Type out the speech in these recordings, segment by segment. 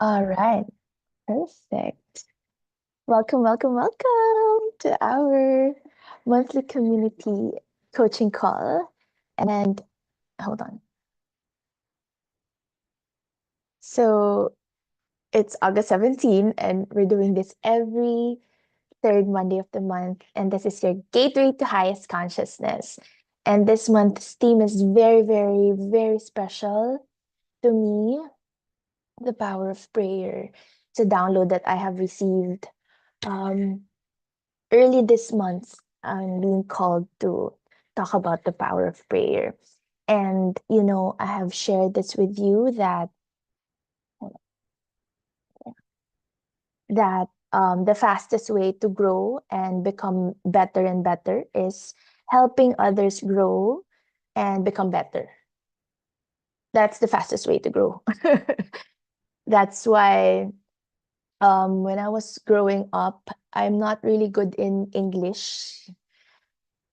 All right, perfect. Welcome, welcome, welcome to our monthly community coaching call. And hold on. So it's August 17, and we're doing this every third Monday of the month. And this is your gateway to highest consciousness. And this month's theme is very, very, very special to me, the power of prayer. It's a download that I have received. Um, Early this month, I'm being called to talk about the power of prayer. And, I have shared this with you that the fastest way to grow and become better and better is helping others grow and become better. That's the fastest way to grow. That's why when I was growing up, I'm not really good in English.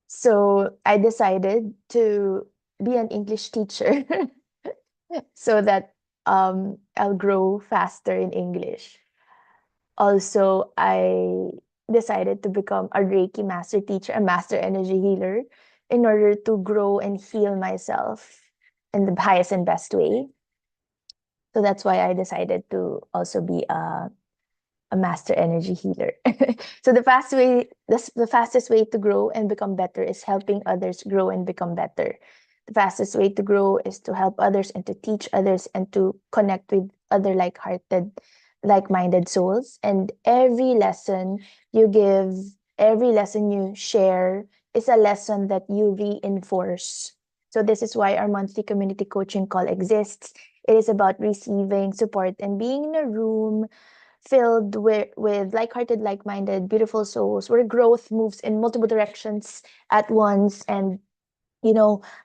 So I decided to be an English teacher so that I'll grow faster in English. Also, I decided to become a Reiki master teacher, a master energy healer, in order to grow and heal myself in the highest and best way. So that's why I decided to also be a master energy healer. So the fastest way to grow and become better is helping others grow and become better. The fastest way to grow is to help others and to teach others and to connect with other like-hearted, like-minded souls. And every lesson you give, every lesson you share is a lesson that you reinforce. So this is why our monthly community coaching call exists. It is about receiving support and being in a room filled with like-hearted, like-minded, beautiful souls where growth moves in multiple directions at once. And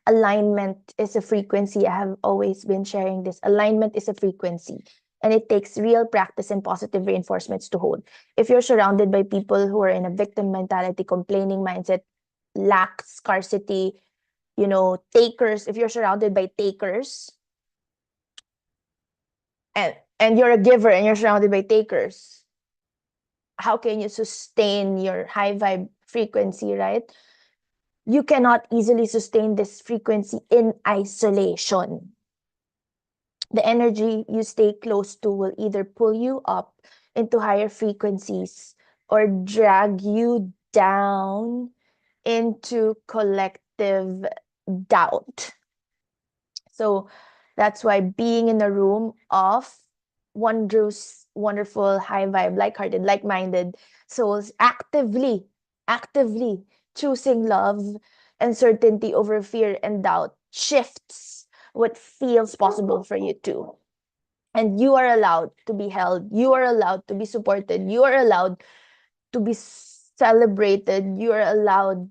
alignment is a frequency. I have always been sharing this. Alignment is a frequency, and it takes real practice and positive reinforcements to hold. If you're surrounded by people who are in a victim mentality, complaining mindset, lack, scarcity, takers, if you're surrounded by takers, and you're a giver and you're surrounded by takers, how can you sustain your high vibe frequency, right? You cannot easily sustain this frequency in isolation. The energy you stay close to will either pull you up into higher frequencies or drag you down into collective doubt. So that's why being in a room of wondrous, wonderful, high vibe, like-hearted, like-minded souls actively choosing love and certainty over fear and doubt shifts what feels possible for you too. And you are allowed to be held, you are allowed to be supported, you are allowed to be celebrated, you are allowed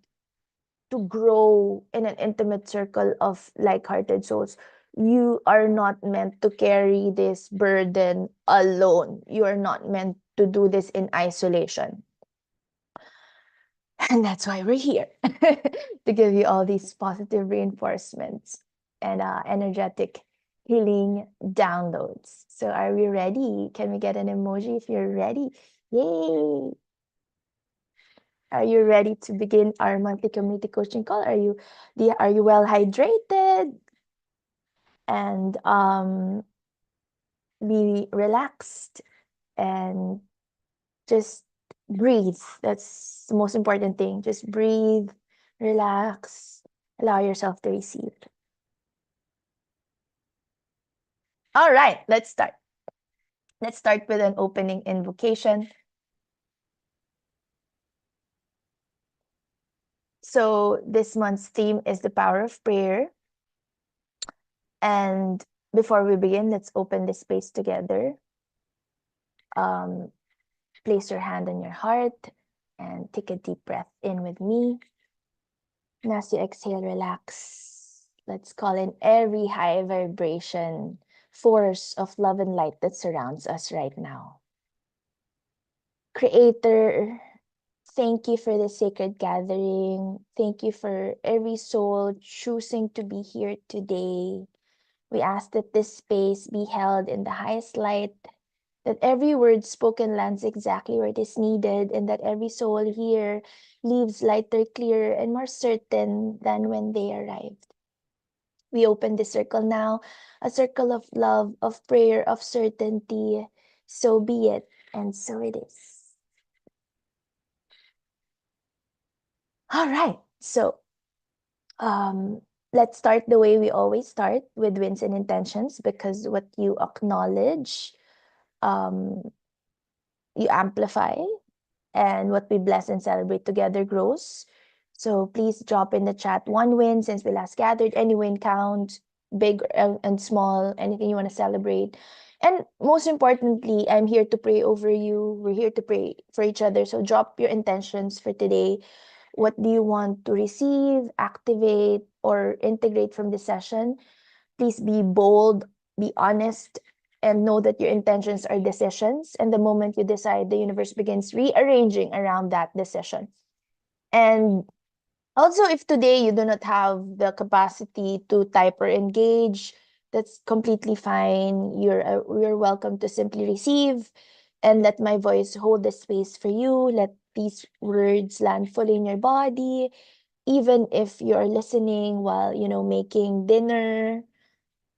to grow in an intimate circle of like-hearted souls. You are not meant to carry this burden alone. You are not meant to do this in isolation. And that's why we're here to give you all these positive reinforcements and energetic healing downloads. So, are we ready? Can we get an emoji if you're ready? Yay! Are you ready to begin our monthly community coaching call? Are you well hydrated? And be relaxed and just breathe. That's the most important thing. Just breathe, relax, allow yourself to receive. All right, let's start. Let's start with an opening invocation. So this month's theme is the power of prayer. And before we begin, let's open this space together. Um, Place your hand on your heart and take a deep breath in with me. And as you exhale, relax. Let's call in every high vibration force of love and light that surrounds us right now. Creator, thank you for the sacred gathering. Thank you for every soul choosing to be here today. We ask that this space be held in the highest light that every word spoken lands exactly where it is needed, and that every soul here leaves lighter, clearer, and more certain than when they arrived. We open this circle now, a circle of love, of prayer, of certainty. So be it, and so it is. All right, so let's start the way we always start, with wins and intentions, because what you acknowledge, um, you amplify, and what we bless and celebrate together grows. So please drop in the chat one win since we last gathered. Any win counts, big and small, anything you want to celebrate. And most importantly, I'm here to pray over you. We're here to pray for each other. So drop your intentions for today. What do you want to receive, activate, or integrate from this session? Please be bold, be honest, and know that your intentions are decisions. And the moment you decide, the universe begins rearranging around that decision. And also, if today you do not have the capacity to type or engage, that's completely fine. You're welcome to simply receive and let my voice hold the space for you. Let these words land fully in your body, even if you're listening while, making dinner,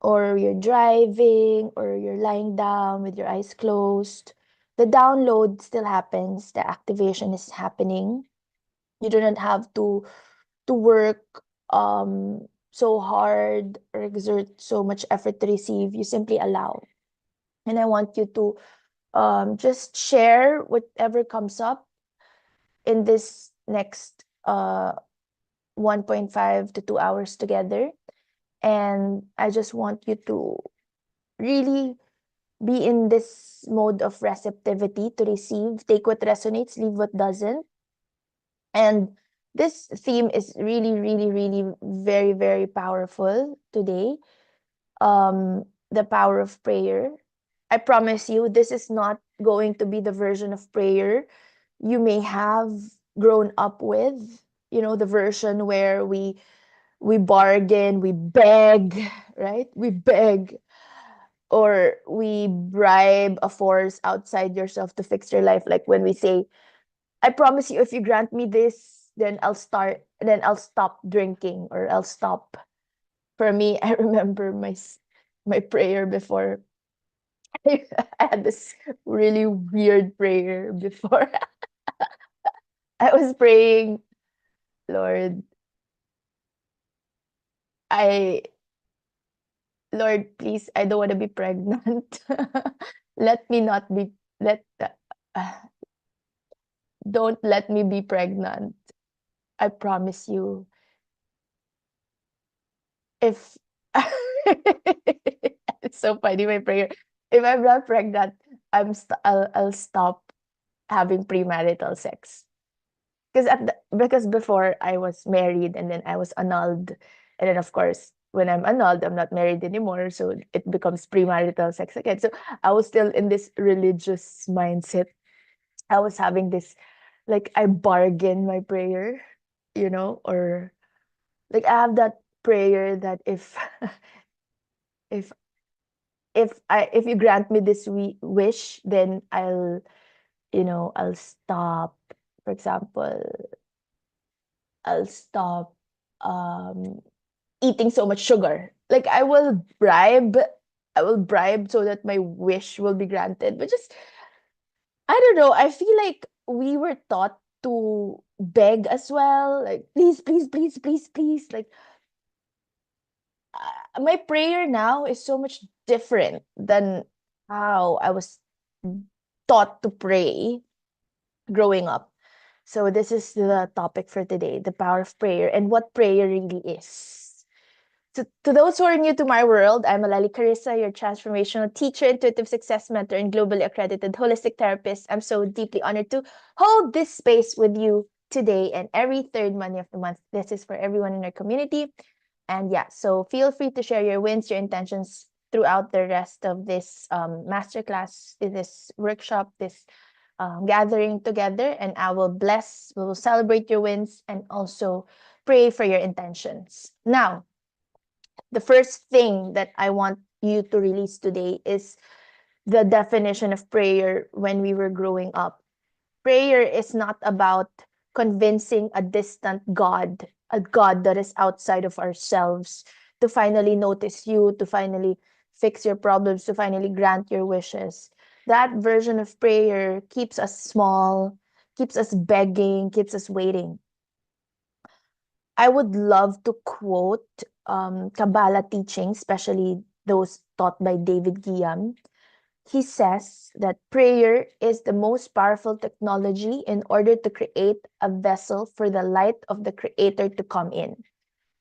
or you're driving, or you're lying down with your eyes closed. The download still happens, the activation is happening. You do not have to work so hard or exert so much effort to receive. You simply allow. And I want you to just share whatever comes up in this next 1.5 to 2 hours together. And I just want you to really be in this mode of receptivity to receive. Take what resonates, leave what doesn't. And this theme is really, really, really very, very powerful today. The power of prayer. I promise you, this is not going to be the version of prayer you may have grown up with. The version where we bargain, we beg, right? We beg, or we bribe a force outside yourself to fix your life. Like when we say, I promise you, if you grant me this, then I'll stop drinking, or I'll stop. For me, I remember my prayer before. I had this really weird prayer before. I was praying, Lord, I Lord, please, I don't want to be pregnant. Let me not be let uh, don't let me be pregnant. I promise you. If It's so funny, my prayer. If I'm not pregnant, I'll stop having premarital sex. Because before I was married and then I was annulled, and then of course when I'm annulled, I'm not married anymore, so it becomes premarital sex again. So I was still in this religious mindset. I was having this, like, I bargain my prayer, or like I have that prayer that if if you grant me this wish, then I'll stop. For example, I'll stop um eating so much sugar. Like I will bribe so that my wish will be granted. But just, I don't know, I feel like we were taught to beg as well. Like, please, please, please, please, please. Like, my prayer now is so much different than how I was taught to pray growing up. So this is the topic for today, the power of prayer and what prayer really is. So to those who are new to my world, I'm Alali Carissa, your transformational teacher, intuitive success mentor, and globally accredited holistic therapist. I'm so deeply honored to hold this space with you today and every third Monday of the month. This is for everyone in our community. And yeah, so feel free to share your wins, your intentions throughout the rest of this masterclass, this workshop, this gathering together, and I will bless, we will celebrate your wins and also pray for your intentions. Now, the first thing that I want you to release today is the definition of prayer when we were growing up. Prayer is not about convincing a distant God, a God that is outside of ourselves, to finally notice you, to finally fix your problems, to finally grant your wishes. That version of prayer keeps us small, keeps us begging, keeps us waiting. I would love to quote Kabbalah teachings, especially those taught by David Guiam. He says that prayer is the most powerful technology in order to create a vessel for the light of the Creator to come in.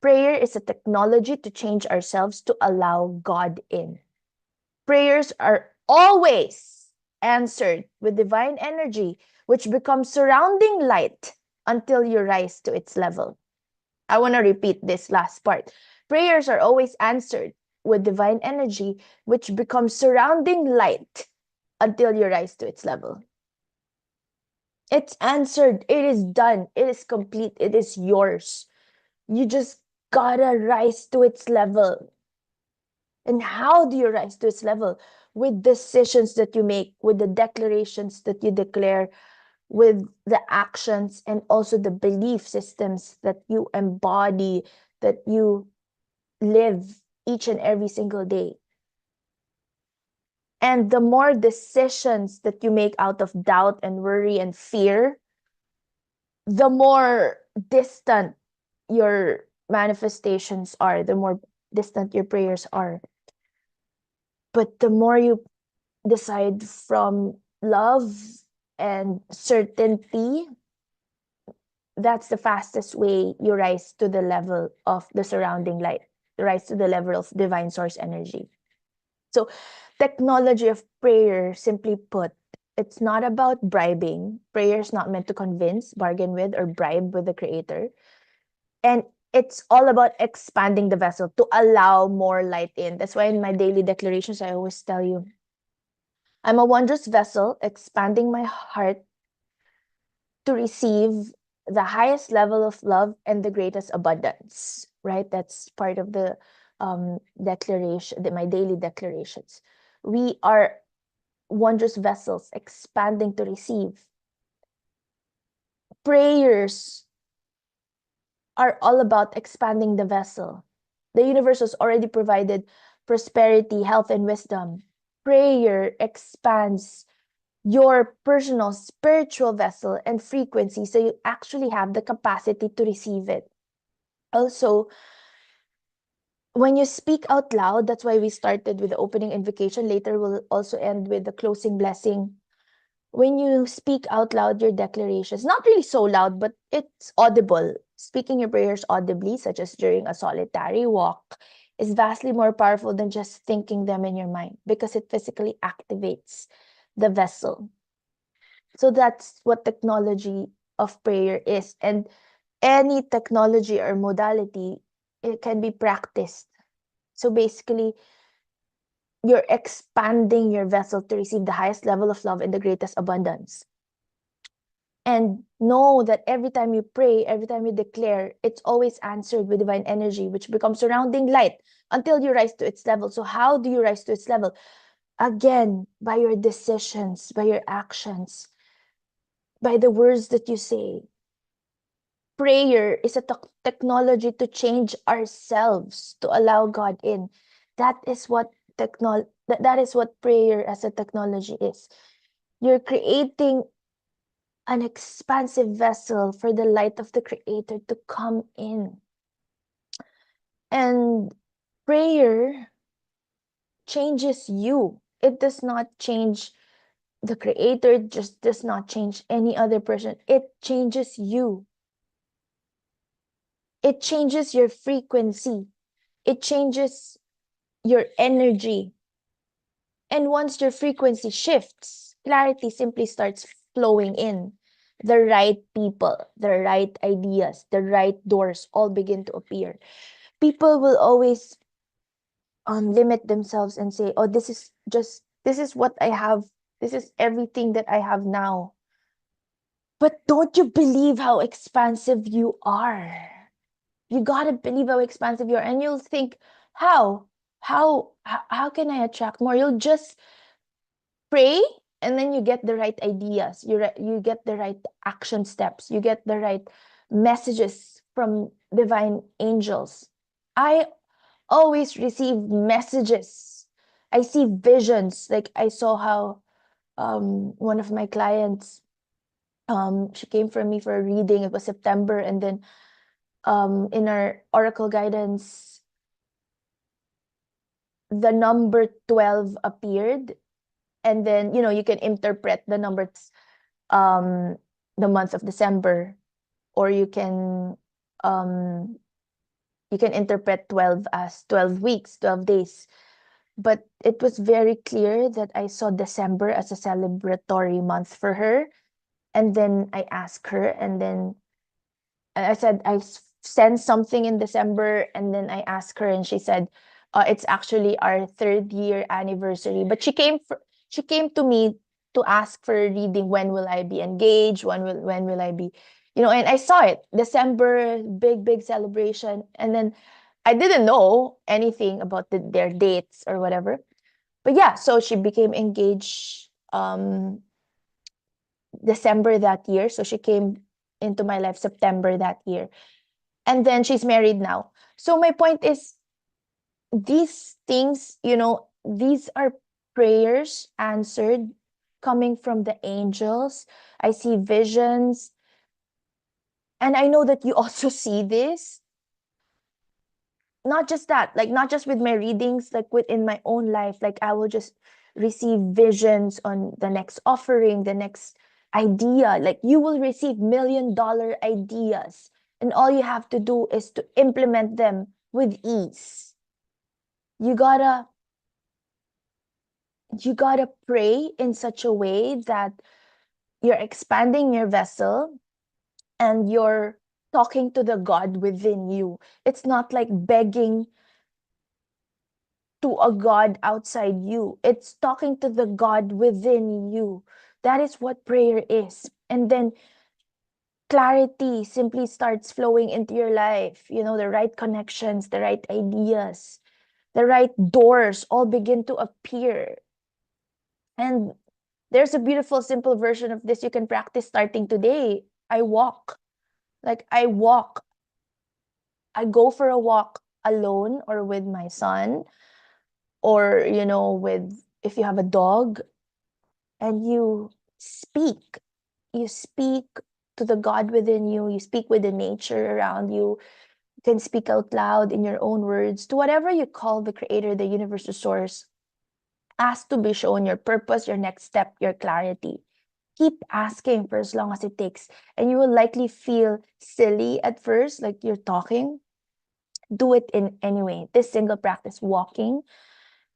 Prayer is a technology to change ourselves to allow God in. Prayers are always answered with divine energy, which becomes surrounding light until you rise to its level. I want to repeat this last part. Prayers are always answered with divine energy, which becomes surrounding light until you rise to its level. It's answered. It is done. It is complete. It is yours. You just gotta rise to its level. And how do you rise to its level? With decisions that you make, with the declarations that you declare, with the actions and also the belief systems that you embody, that you live each and every single day. And the more decisions that you make out of doubt and worry and fear, the more distant your manifestations are, the more distant your prayers are. But the more you decide from love and certainty, that's the fastest way you rise to the level of the surrounding light, rise to the level of divine source energy. So, technology of prayer, simply put, it's not about bribing. Prayer is not meant to convince, bargain with, or bribe with the Creator. And it's all about expanding the vessel to allow more light in. That's why in my daily declarations, I always tell you, I'm a wondrous vessel, expanding my heart to receive the highest level of love and the greatest abundance, right? That's part of the declaration, my daily declarations. We are wondrous vessels expanding to receive. Prayers are all about expanding the vessel. The universe has already provided prosperity, health, and wisdom. Prayer expands your personal spiritual vessel and frequency so you actually have the capacity to receive it. Also, when you speak out loud, that's why we started with the opening invocation. Later, we'll also end with the closing blessing. When you speak out loud your declarations, not really so loud, but it's audible. Speaking your prayers audibly, such as during a solitary walk, is vastly more powerful than just thinking them in your mind because it physically activates the vessel. So that's what technology of prayer is. And any technology or modality, it can be practiced. So basically, you're expanding your vessel to receive the highest level of love and the greatest abundance. And know that every time you pray, every time you declare, it's always answered with divine energy, which becomes surrounding light until you rise to its level. So how do you rise to its level? Again, by your decisions, by your actions, by the words that you say. Prayer is a technology to change ourselves, to allow God in. That is what that is what prayer as a technology is. You're creating an expansive vessel for the light of the Creator to come in. And prayer changes you. It does not change the Creator, it just does not change any other person. It changes you. It changes your frequency. It changes your energy. And once your frequency shifts, clarity simply starts flowing in. The right people, the right ideas, the right doors all begin to appear. People will always limit themselves and say, oh, this is what I have. This is everything that I have now. But don't you believe how expansive you are? You gotta believe how expansive you are. And you'll think, how? How can I attract more? You'll just pray, and then you get the right ideas. You get the right action steps. You get the right messages from divine angels. I always receive messages. I see visions. Like I saw how one of my clients, she came for me for a reading. It was September, and then in our oracle guidance, the number 12 appeared, and then you can interpret the numbers, um the month of December, or um you can interpret 12 as 12 weeks, 12 days. But it was very clear that I saw December as a celebratory month for her. And then I asked her, and then I said I sensed something in December, and then I asked her, and she said, "It's actually our 3rd-year anniversary." But she came to me to ask for a reading. When will I be engaged? When will I be, And I saw it, December, big celebration, and then I didn't know anything about their dates or whatever. But yeah, so she became engaged December that year. So she came into my life September that year. And then she's married now. So my point is, these things, these are prayers answered, coming from the angels. I see visions. And I know that you also see this. Not just that, like not just with my readings, like within my own life, like I will just receive visions on the next offering, the next idea. Like you will receive $1 million ideas, and all you have to do is to implement them with ease. You gotta pray in such a way that you're expanding your vessel, and you're talking to the God within you. It's not like begging to a God outside you. It's talking to the God within you. That is what prayer is. And then clarity simply starts flowing into your life. The right connections, the right ideas, the right doors all begin to appear. And there's a beautiful, simple version of this you can practice starting today. I walk. Like I go for a walk alone or with my son, or, with, if you have a dog, and speak. You speak to the God within you. You speak with the nature around you. You can speak out loud in your own words to whatever you call the creator, the universe, the source. Ask to be shown your purpose, your next step, your clarity. Keep asking for as long as it takes. And you will likely feel silly at first, like you're talking. Do it in any way. This single practice, walking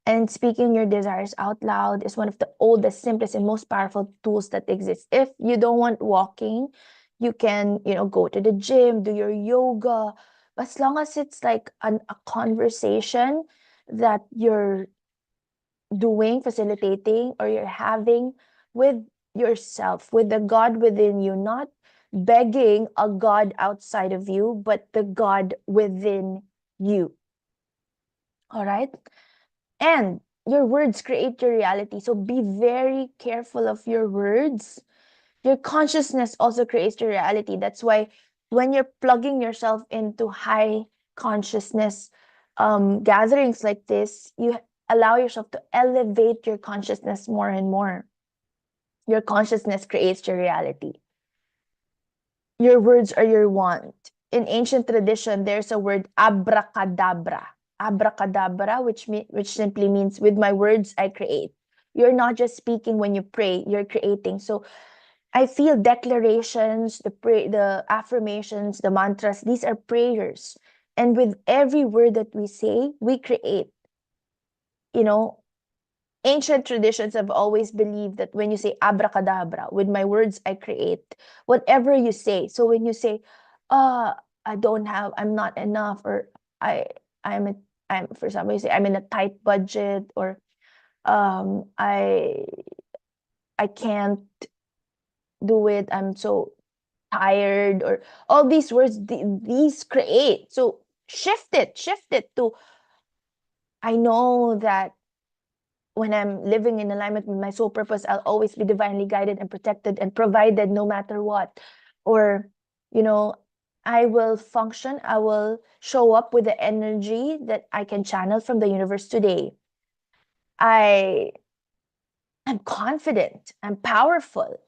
and speaking your desires out loud, is one of the oldest, simplest, and most powerful tools that exist. If you don't want walking, you can, go to the gym, do your yoga. As long as it's like a conversation that you're doing, facilitating, or you're having with yourself, with the God within you, not begging a God outside of you, but the God within you. All right? And your words create your reality. So be very careful of your words. Your consciousness also creates your reality. That's why when you're plugging yourself into high consciousness gatherings like this, you allow yourself to elevate your consciousness more and more. Your consciousness creates your reality. Your words are your want. In ancient tradition, there's a word abracadabra. Abracadabra, which simply means, with my words I create. You're not just speaking when you pray, you're creating. So I feel declarations, the affirmations, the mantras, these are prayers. And with every word that we say, we create. Ancient traditions have always believed that when you say abracadabra, with my words I create, whatever you say. So when you say, I'm not enough, or I I'm a, I'm for example, you say I'm in a tight budget, or I can't do it, I'm so tired, or all these words, these create. So shift it to, I know that when I'm living in alignment with my soul purpose, I'll always be divinely guided and protected and provided no matter what. Or, you know, I will function, I will show up with the energy that I can channel from the universe today. I am confident, I'm powerful,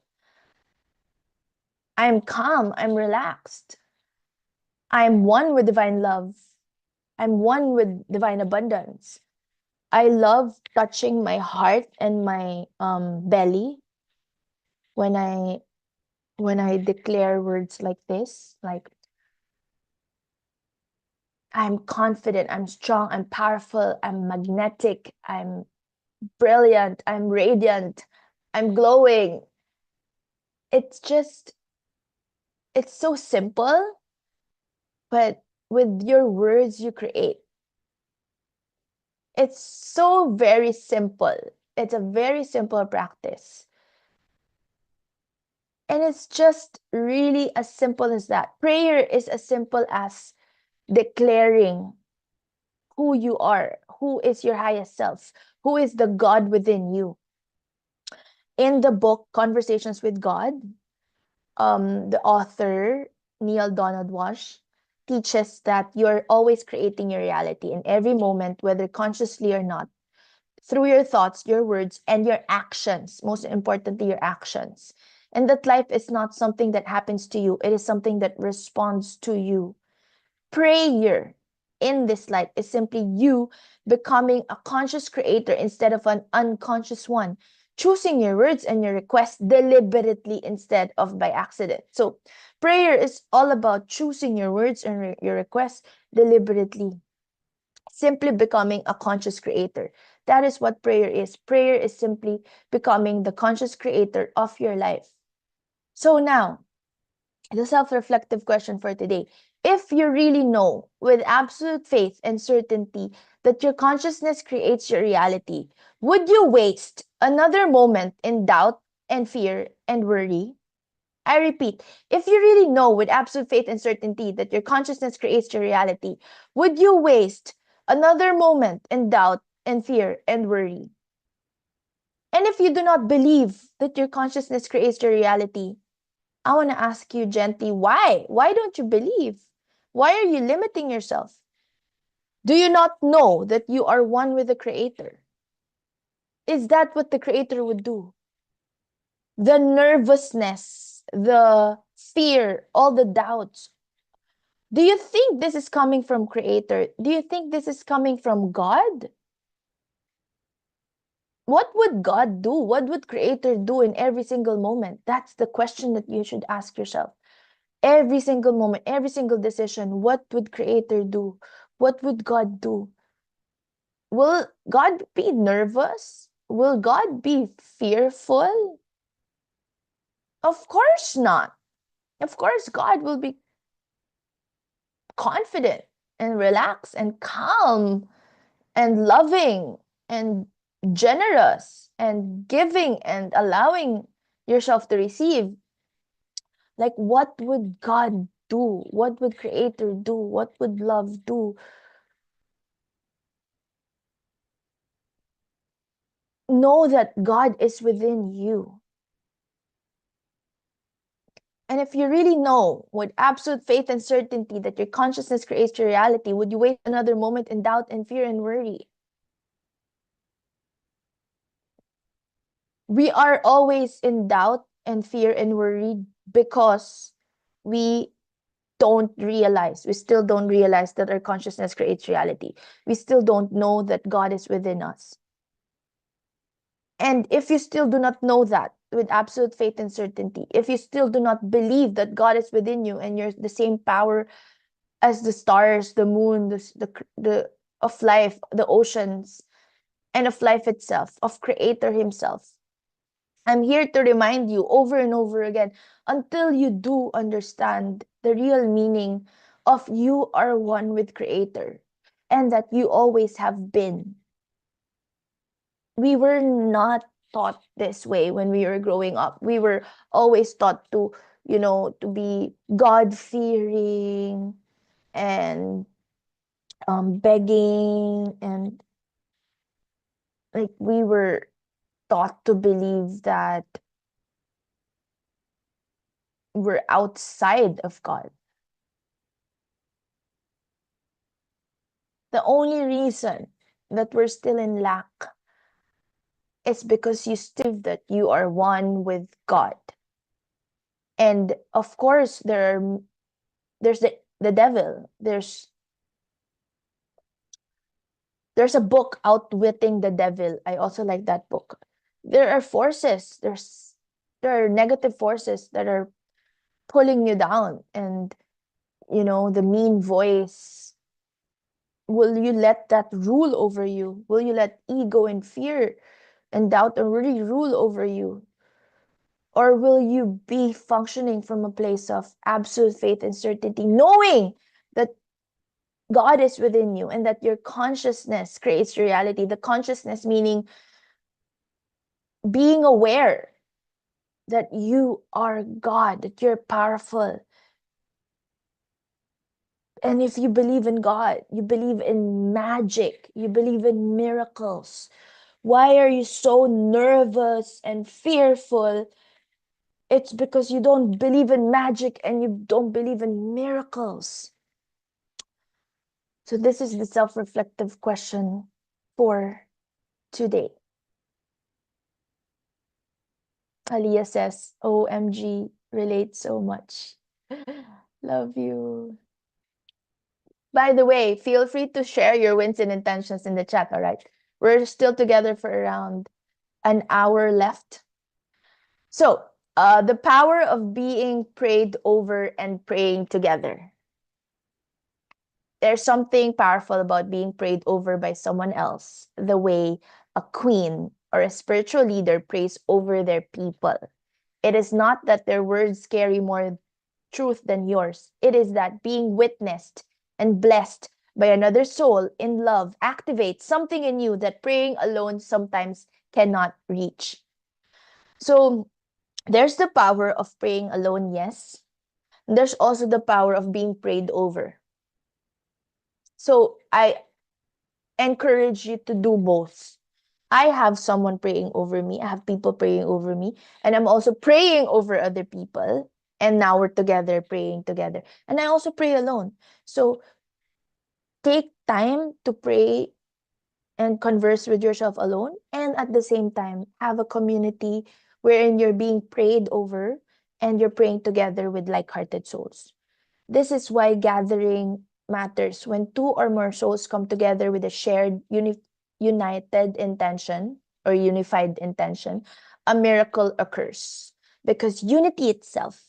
I'm calm, I'm relaxed, I'm one with divine love, I'm one with divine abundance. I love touching my heart and my belly when I declare words like this, like I'm confident, I'm strong, I'm powerful, I'm magnetic, I'm brilliant, I'm radiant, I'm glowing. It's just, it's so simple, but with your words you create. It's so very simple. It's a very simple practice. And it's just really as simple as that. Prayer is as simple as declaring who you are, who is your highest self, who is the God within you. In the book Conversations with God, the author, Neil Donald Walsh, teaches that you're always creating your reality in every moment, whether consciously or not, through your thoughts, your words, and your actions. Most importantly, your actions. And that life is not something that happens to you, it is something that responds to you. Prayer in this light is simply you becoming a conscious creator instead of an unconscious one, choosing your words and your requests deliberately instead of by accident. So, prayer is all about choosing your words and your requests deliberately, simply becoming a conscious creator. That is what prayer is. Prayer is simply becoming the conscious creator of your life. So, now, the self-reflective question for today. If you really know with absolute faith and certainty that your consciousness creates your reality, would you waste another moment in doubt and fear and worry? I repeat, if you really know with absolute faith and certainty that your consciousness creates your reality, would you waste another moment in doubt and fear and worry? And if you do not believe that your consciousness creates your reality, I want to ask you gently, why? Why don't you believe? Why are you limiting yourself? Do you not know that you are one with the Creator? Is that what the Creator would do? The nervousness, the fear, all the doubts. Do you think this is coming from Creator? Do you think this is coming from God? What would God do? What would Creator do in every single moment? That's the question that you should ask yourself. Every single moment, every single decision, what would Creator do? What would God do? Will God be nervous? Will God be fearful? Of course not. Of course, God will be confident and relaxed and calm and loving and generous and giving and allowing yourself to receive. Like, what would God do? What would Creator do? What would love do? Know that God is within you. And if you really know with absolute faith and certainty that your consciousness creates your reality, would you waste another moment in doubt and fear and worry? We are always in doubt and fear and worry because we we still don't realize that our consciousness creates reality. We still don't know that God is within us. And if you still do not know that with absolute faith and certainty, if you still do not believe that God is within you and you're the same power as the stars, the moon, the of life, the oceans, and of life itself, of Creator Himself, I'm here to remind you over and over again until you do understand the real meaning of you are one with Creator and that you always have been. We were not taught this way when we were growing up. We were always taught to, to be God fearing and begging and like we were taught to believe that we're outside of God. The only reason that we're still in lack is because you still believe that you are one with God. And of course, there's the devil. There's a book, Outwitting the Devil. I also like that book. There are forces. There are negative forces that are pulling you down, and the mean voice. Will you let that rule over you? Will you let ego and fear and doubt already rule over you? Or will you be functioning from a place of absolute faith and certainty, knowing that God is within you and that your consciousness creates reality? The consciousness meaning being aware that you are God, that you're powerful. And if you believe in God, you believe in magic, you believe in miracles. Why are you so nervous and fearful? It's because you don't believe in magic and you don't believe in miracles. So this is the self-reflective question for today. Aliyah says, OMG, relate so much. Love you. By the way, feel free to share your wins and intentions in the chat, all right? We're still together for around an hour left. So, the power of being prayed over and praying together. There's something powerful about being prayed over by someone else, the way a queen or a spiritual leader prays over their people. It is not that their words carry more truth than yours. It is that being witnessed and blessed by another soul in love activates something in you that praying alone sometimes cannot reach. So there's the power of praying alone, yes. There's also the power of being prayed over. So I encourage you to do both. I have someone praying over me. I have people praying over me. And I'm also praying over other people. And now we're together praying together. And I also pray alone. So take time to pray and converse with yourself alone. And at the same time, have a community wherein you're being prayed over and you're praying together with like-hearted souls. This is why gathering matters. When two or more souls come together with a shared united intention or unified intention, a miracle occurs. Because unity itself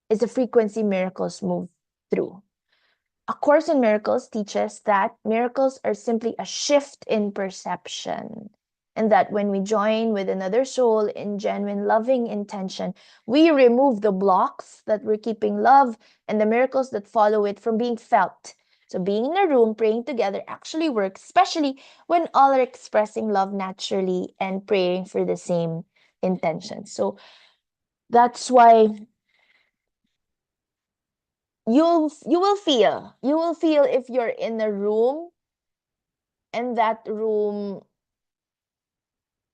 is the frequency miracles move through. A Course in Miracles teaches that miracles are simply a shift in perception, and that when we join with another soul in genuine loving intention, we remove the blocks that we're keeping love and the miracles that follow it from being felt. So being in a room praying together actually works, especially when all are expressing love naturally and praying for the same intention. So that's why you will feel if you're in a room and that room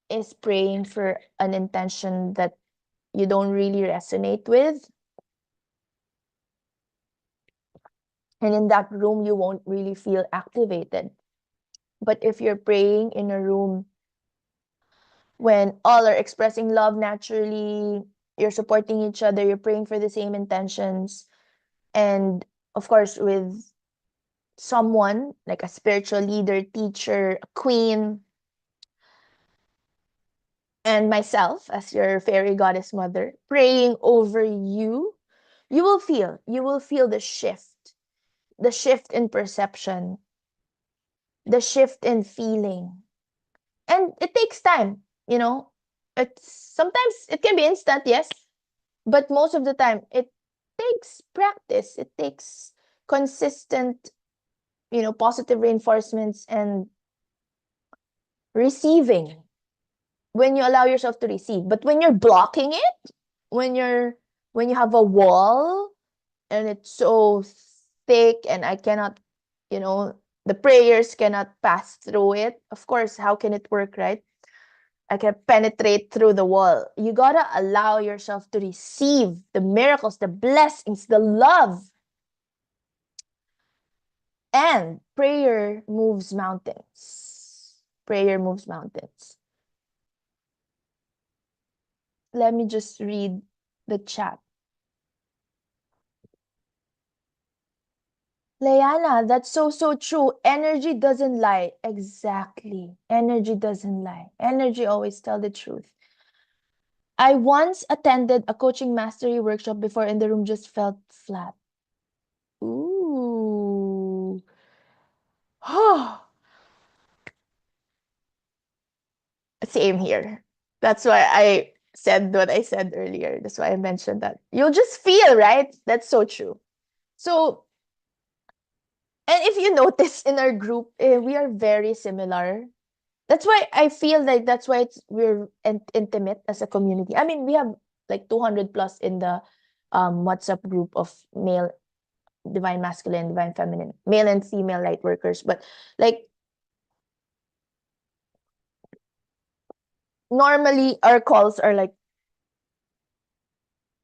is praying for an intention that you don't really resonate with. And in that room, you won't really feel activated. But if you're praying in a room when all are expressing love naturally, you're supporting each other, you're praying for the same intentions, and of course, with someone like a spiritual leader, teacher, a queen, and myself as your fairy goddess mother praying over you, you will feel the shift in perception, the shift in feeling. And it takes time, you know. It's sometimes it can be instant, yes, but most of the time it takes practice. It takes consistent, positive reinforcements and receiving when you allow yourself to receive. But when you're blocking it, when you're when you have a wall and it's so thick and I cannot, you know, The prayers cannot pass through it. Of course, how can it work, right? I can penetrate through the wall. You gotta allow yourself to receive the miracles, the blessings, the love. And prayer moves mountains. Prayer moves mountains. Let me just read the chat. Leana, that's so true. Energy doesn't lie. Exactly. Energy doesn't lie. Energy always tell the truth. I once attended a coaching mastery workshop before and the room just felt flat. Ooh. Same here. That's why I said what I said earlier. That's why I mentioned that. You'll just feel, right? That's so true. So, and if you notice in our group, we are very similar. That's why I feel like that's why we're intimate as a community. I mean, we have like 200 plus in the WhatsApp group of male, divine masculine, divine feminine, male and female light workers. But like normally our calls are like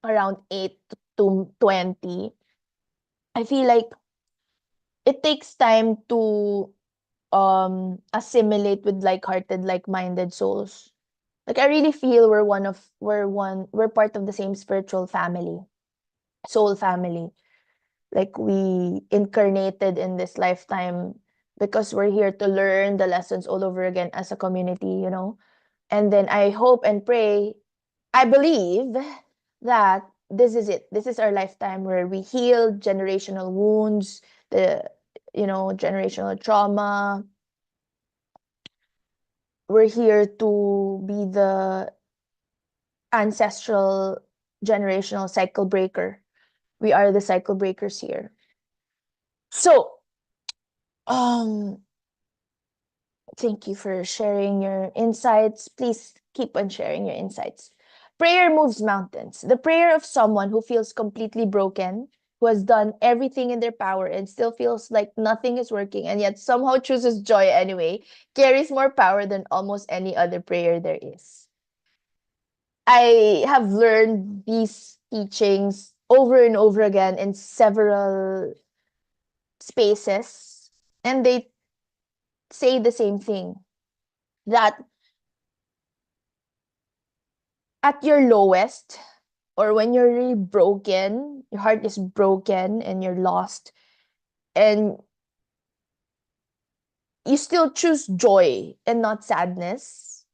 around 8 to 20. I feel like it takes time to assimilate with like-hearted, like-minded souls. Like I really feel we're part of the same spiritual family, soul family. Like we incarnated in this lifetime because we're here to learn the lessons all over again as a community, you know. And then I hope and pray, I believe that this is it. This is our lifetime where we heal generational wounds, the generational trauma. We're here to be the ancestral generational cycle breaker. We are the cycle breakers here. So, um, thank you for sharing your insights. Please keep on sharing your insights. Prayer moves mountains. The prayer of someone who feels completely broken, who has done everything in their power and still feels like nothing is working and yet somehow chooses joy anyway, carries more power than almost any other prayer there is. I have learned these teachings over and over again in several spaces, and they say the same thing, that at your lowest, or when you're really broken, your heart is broken and you're lost, and you still choose joy and not sadness,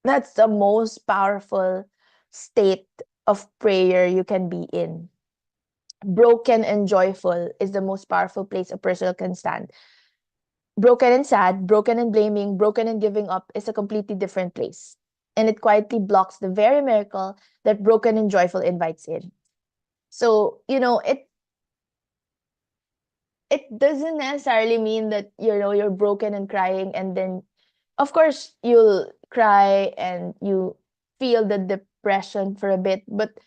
that's the most powerful state of prayer you can be in. Broken and joyful is the most powerful place a person can stand. Broken and sad, broken and blaming, broken and giving up is a completely different place. And it quietly blocks the very miracle that broken and joyful invites in. So, it doesn't necessarily mean that, you're broken and crying, and then, of course, you'll cry and you feel the depression for a bit. But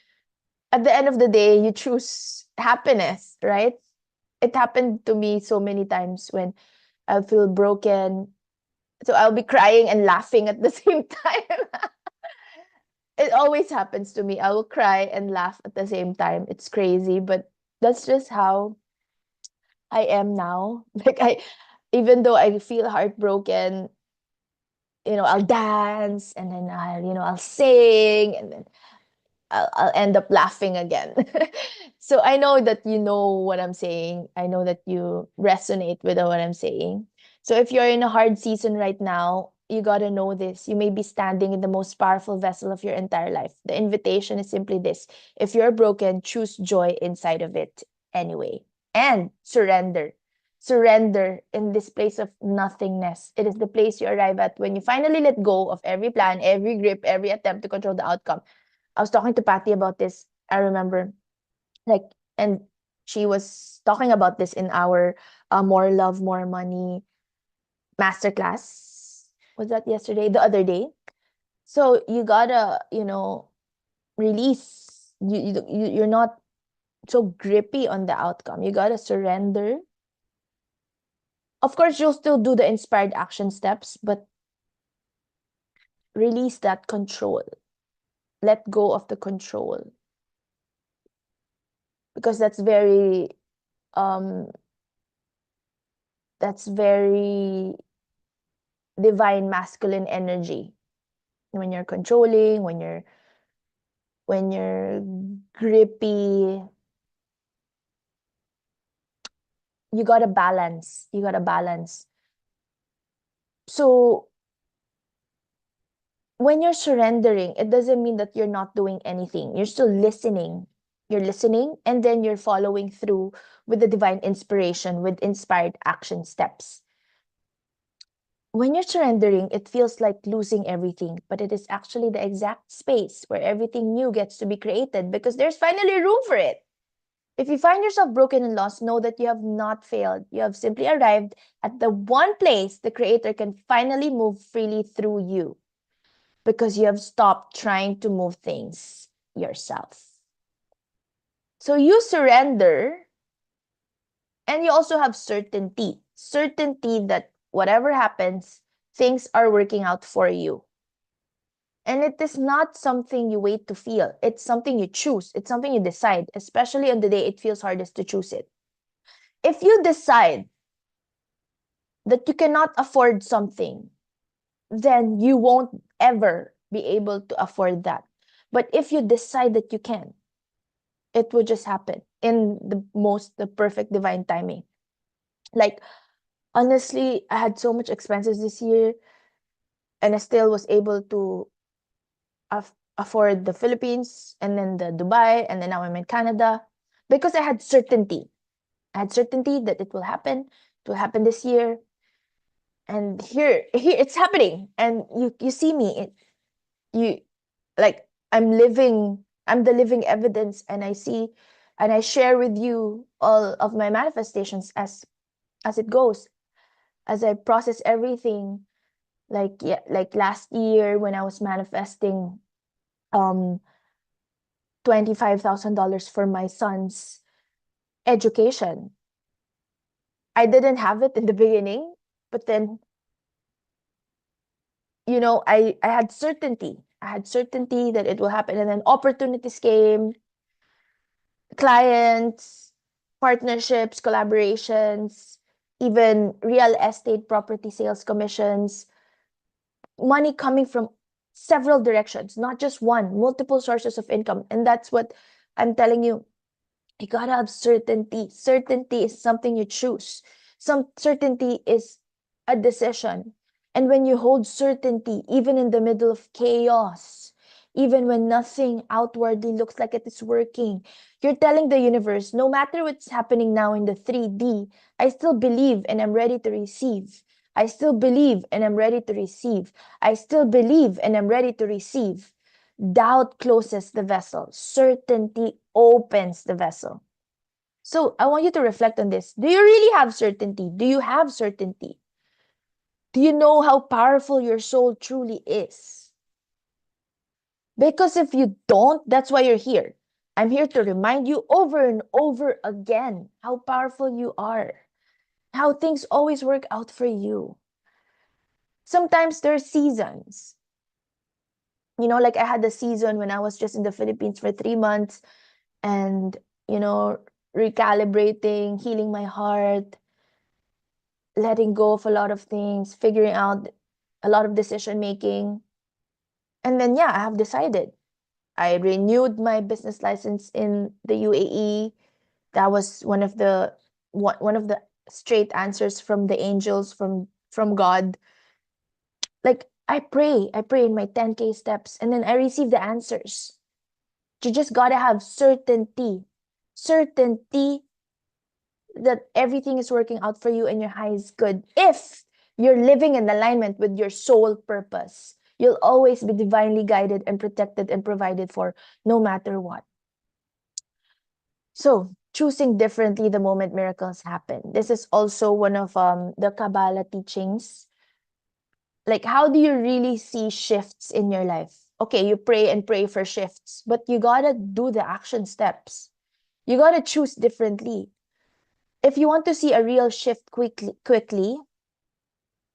at the end of the day, you choose happiness, right? It happened to me so many times when I feel broken. So I'll be crying and laughing at the same time. It always happens to me. I will cry and laugh at the same time. It's crazy, but that's just how I am now. Even though I feel heartbroken, I'll dance and then I'll sing and then I'll end up laughing again. So I know that you know what I'm saying. I know that you resonate with what I'm saying. So if you're in a hard season right now, you got to know this. You may be standing in the most powerful vessel of your entire life. The invitation is simply this: if you're broken, choose joy inside of it anyway. And surrender. Surrender in this place of nothingness. It is the place you arrive at when you finally let go of every plan, every grip, every attempt to control the outcome. I was talking to Patty about this. I remember, like, and she was talking about this in our More Love, More Money masterclass. Was that yesterday? The other day. So you gotta, release. You're not so grippy on the outcome. You gotta surrender Of course, you'll still do the inspired action steps, but release that control. Let go of the control. Because um that's very divine masculine energy. When you're controlling, when you're grippy, you gotta balance. You gotta balance. So when you're surrendering, it doesn't mean that you're not doing anything. You're still listening. You're listening, and then you're following through with the divine inspiration, with inspired action steps. When you're surrendering, it feels like losing everything, but it is actually the exact space where everything new gets to be created because there's finally room for it. If you find yourself broken and lost, know that you have not failed. You have simply arrived at the one place the Creator can finally move freely through you because you have stopped trying to move things yourself. So you surrender, and you also have certainty. Certainty that whatever happens, things are working out for you. And it is not something you wait to feel. It's something you choose. It's something you decide, especially on the day it feels hardest to choose it. If you decide that you cannot afford something, then you won't ever be able to afford that. But if you decide that you can, it will just happen in the perfect divine timing. Like, honestly, I had so much expenses this year, and I still was able to afford the Philippines and then the Dubai, and then now I'm in Canada because I had certainty. I had certainty that it will happen. It will happen this year. And here it's happening. And you see me. You like I'm the living evidence, and I see and I share with you all of my manifestations as it goes, as I process everything. Like, yeah, like last year when I was manifesting um $25,000 for my son's education. I didn't have it in the beginning, but then, I had certainty. I had certainty that it will happen. And then opportunities came, clients, partnerships, collaborations, even real estate property sales commissions, money coming from several directions, not just one, multiple sources of income. And that's what I'm telling you. You gotta have certainty. Certainty is something you choose. Some certainty is a decision. And when you hold certainty, even in the middle of chaos, even when nothing outwardly looks like it is working, you're telling the universe, no matter what's happening now in the 3D, I still believe and I'm ready to receive. I still believe and I'm ready to receive. I still believe and I'm ready to receive. Doubt closes the vessel. Certainty opens the vessel. So I want you to reflect on this. Do you really have certainty? Do you have certainty? Do you know how powerful your soul truly is? Because if you don't, that's why you're here. I'm here to remind you over and over again how powerful you are, how things always work out for you. Sometimes there are seasons. Like I had a season when I was just in the Philippines for 3 months and, you know, recalibrating, healing my heart, letting go of a lot of things, figuring out a lot of decision making. And then, yeah, I have decided. I renewed my business license in the UAE. That was one of the straight answers from the angels, from God. Like I pray in my 10K steps, and then I receive the answers. You just gotta have certainty. Certainty that everything is working out for you and your highest good. If you're living in alignment with your soul purpose, you'll always be divinely guided and protected and provided for no matter what. So, choosing differently the moment miracles happen. This is also one of the Kabbalah teachings. Like, how do you really see shifts in your life? Okay, you pray and pray for shifts, but you gotta do the action steps. You gotta choose differently. If you want to see a real shift quickly,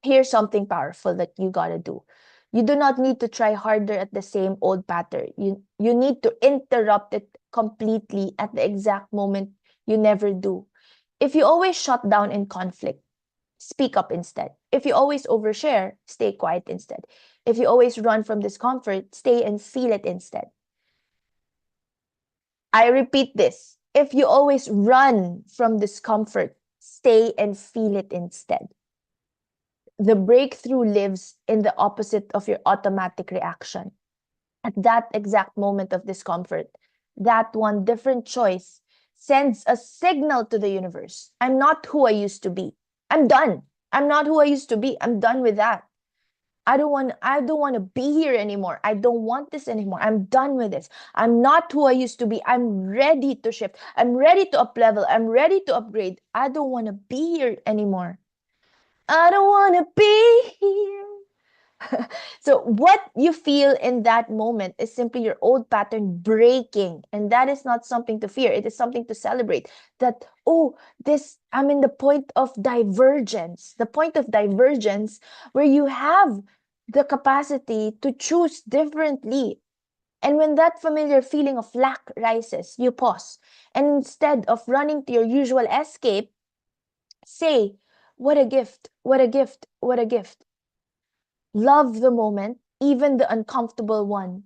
here's something powerful that you gotta do. You do not need to try harder at the same old pattern. You need to interrupt it completely at the exact moment you never do. If you always shut down in conflict, speak up instead. If you always overshare, stay quiet instead. If you always run from discomfort, stay and feel it instead. I repeat this. If you always run from discomfort, stay and feel it instead. The breakthrough lives in the opposite of your automatic reaction. At that exact moment of discomfort, that one different choice sends a signal to the universe. I'm not who I used to be. I'm done. I'm not who I used to be. I'm done with that. I don't want to be here anymore. I don't want this anymore. I'm done with this. I'm not who I used to be. I'm ready to shift. I'm ready to up level. I'm ready to upgrade. I don't want to be here anymore. I don't want to be here. So what you feel in that moment is simply your old pattern breaking, and that is not something to fear. It is something to celebrate. That, oh, this, I'm in the point of divergence, where you have the capacity to choose differently. And when that familiar feeling of lack rises, you pause, and instead of running to your usual escape, say, what a gift, what a gift, what a gift. Love the moment, even the uncomfortable one.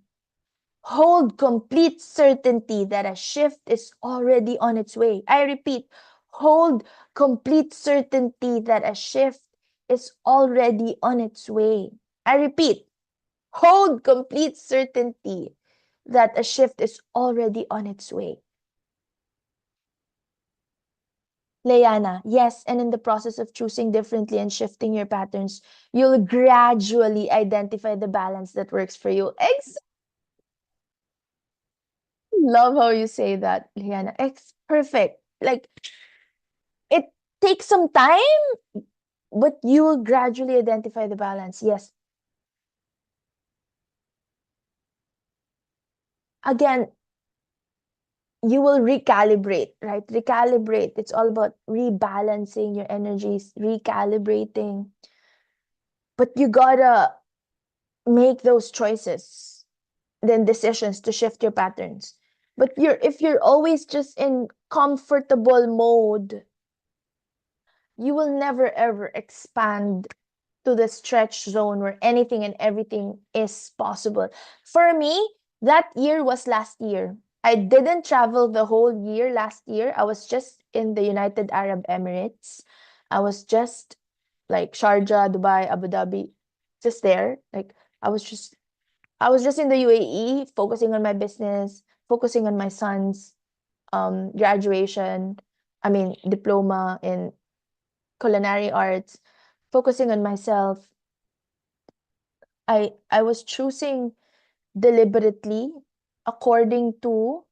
Hold complete certainty that a shift is already on its way. I repeat, hold complete certainty that a shift is already on its way. I repeat, hold complete certainty that a shift is already on its way. Leanna, yes, and in the process of choosing differently and shifting your patterns, you'll gradually identify the balance that works for you. Love how you say that, Liana. It's perfect. Like, it takes some time, but you will gradually identify the balance. Yes. Again, you will recalibrate, right? Recalibrate. It's all about rebalancing your energies, recalibrating. But you gotta make those choices, then decisions to shift your patterns. But if you're always just in comfortable mode, you will never ever expand to the stretch zone where anything and everything is possible. For me, that year was last year. I didn't travel the whole year last year. I was just in the United Arab Emirates. I was just like Sharjah, Dubai, Abu Dhabi, just there. Like I was just in the UAE, focusing on my business, focusing on my son's graduation. I mean, diploma in culinary arts, focusing on myself. I was choosing deliberately according to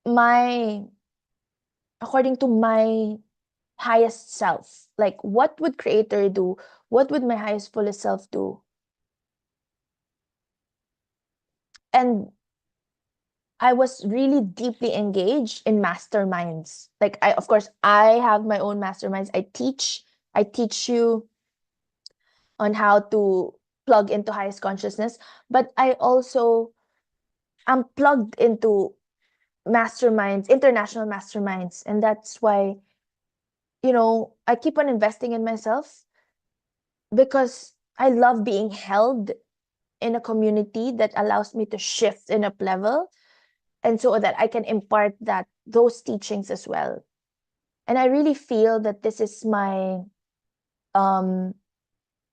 my according to my highest self. Like, what would creator do? What would my highest fullest self do? And I was really deeply engaged in masterminds. Like, I, of course, I have my own masterminds. I teach you on how to plug into highest consciousness, but I also am plugged into masterminds, international masterminds. And that's why, I keep on investing in myself because I love being held in a community that allows me to shift in up level, and so that I can impart those teachings as well. And I really feel that um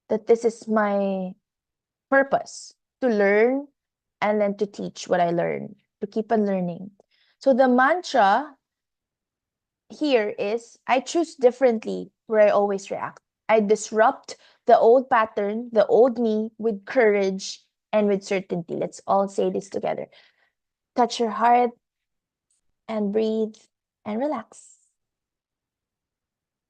this is my purpose, to learn and then to teach what I learn, to keep on learning. So the mantra here is, I choose differently where I always react. I disrupt the old pattern, the old me, with courage and with certainty. Let's all say this together. Touch your heart and breathe and relax.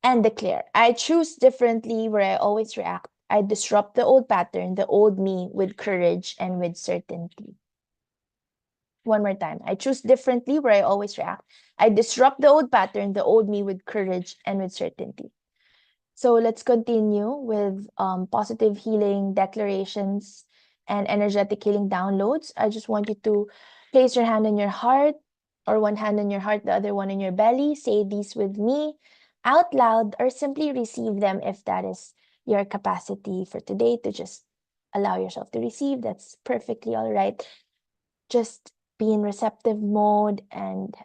And declare, I choose differently where I always react. I disrupt the old pattern, the old me, with courage and with certainty. One more time. I choose differently where I always react. I disrupt the old pattern, the old me, with courage and with certainty. So let's continue with positive healing declarations and energetic healing downloads. I just want you to place your hand on your heart, or one hand on your heart, the other one in your belly. Say these with me out loud, or simply receive them if that is your capacity for today, to just allow yourself to receive. That's perfectly all right. Just be in receptive mode and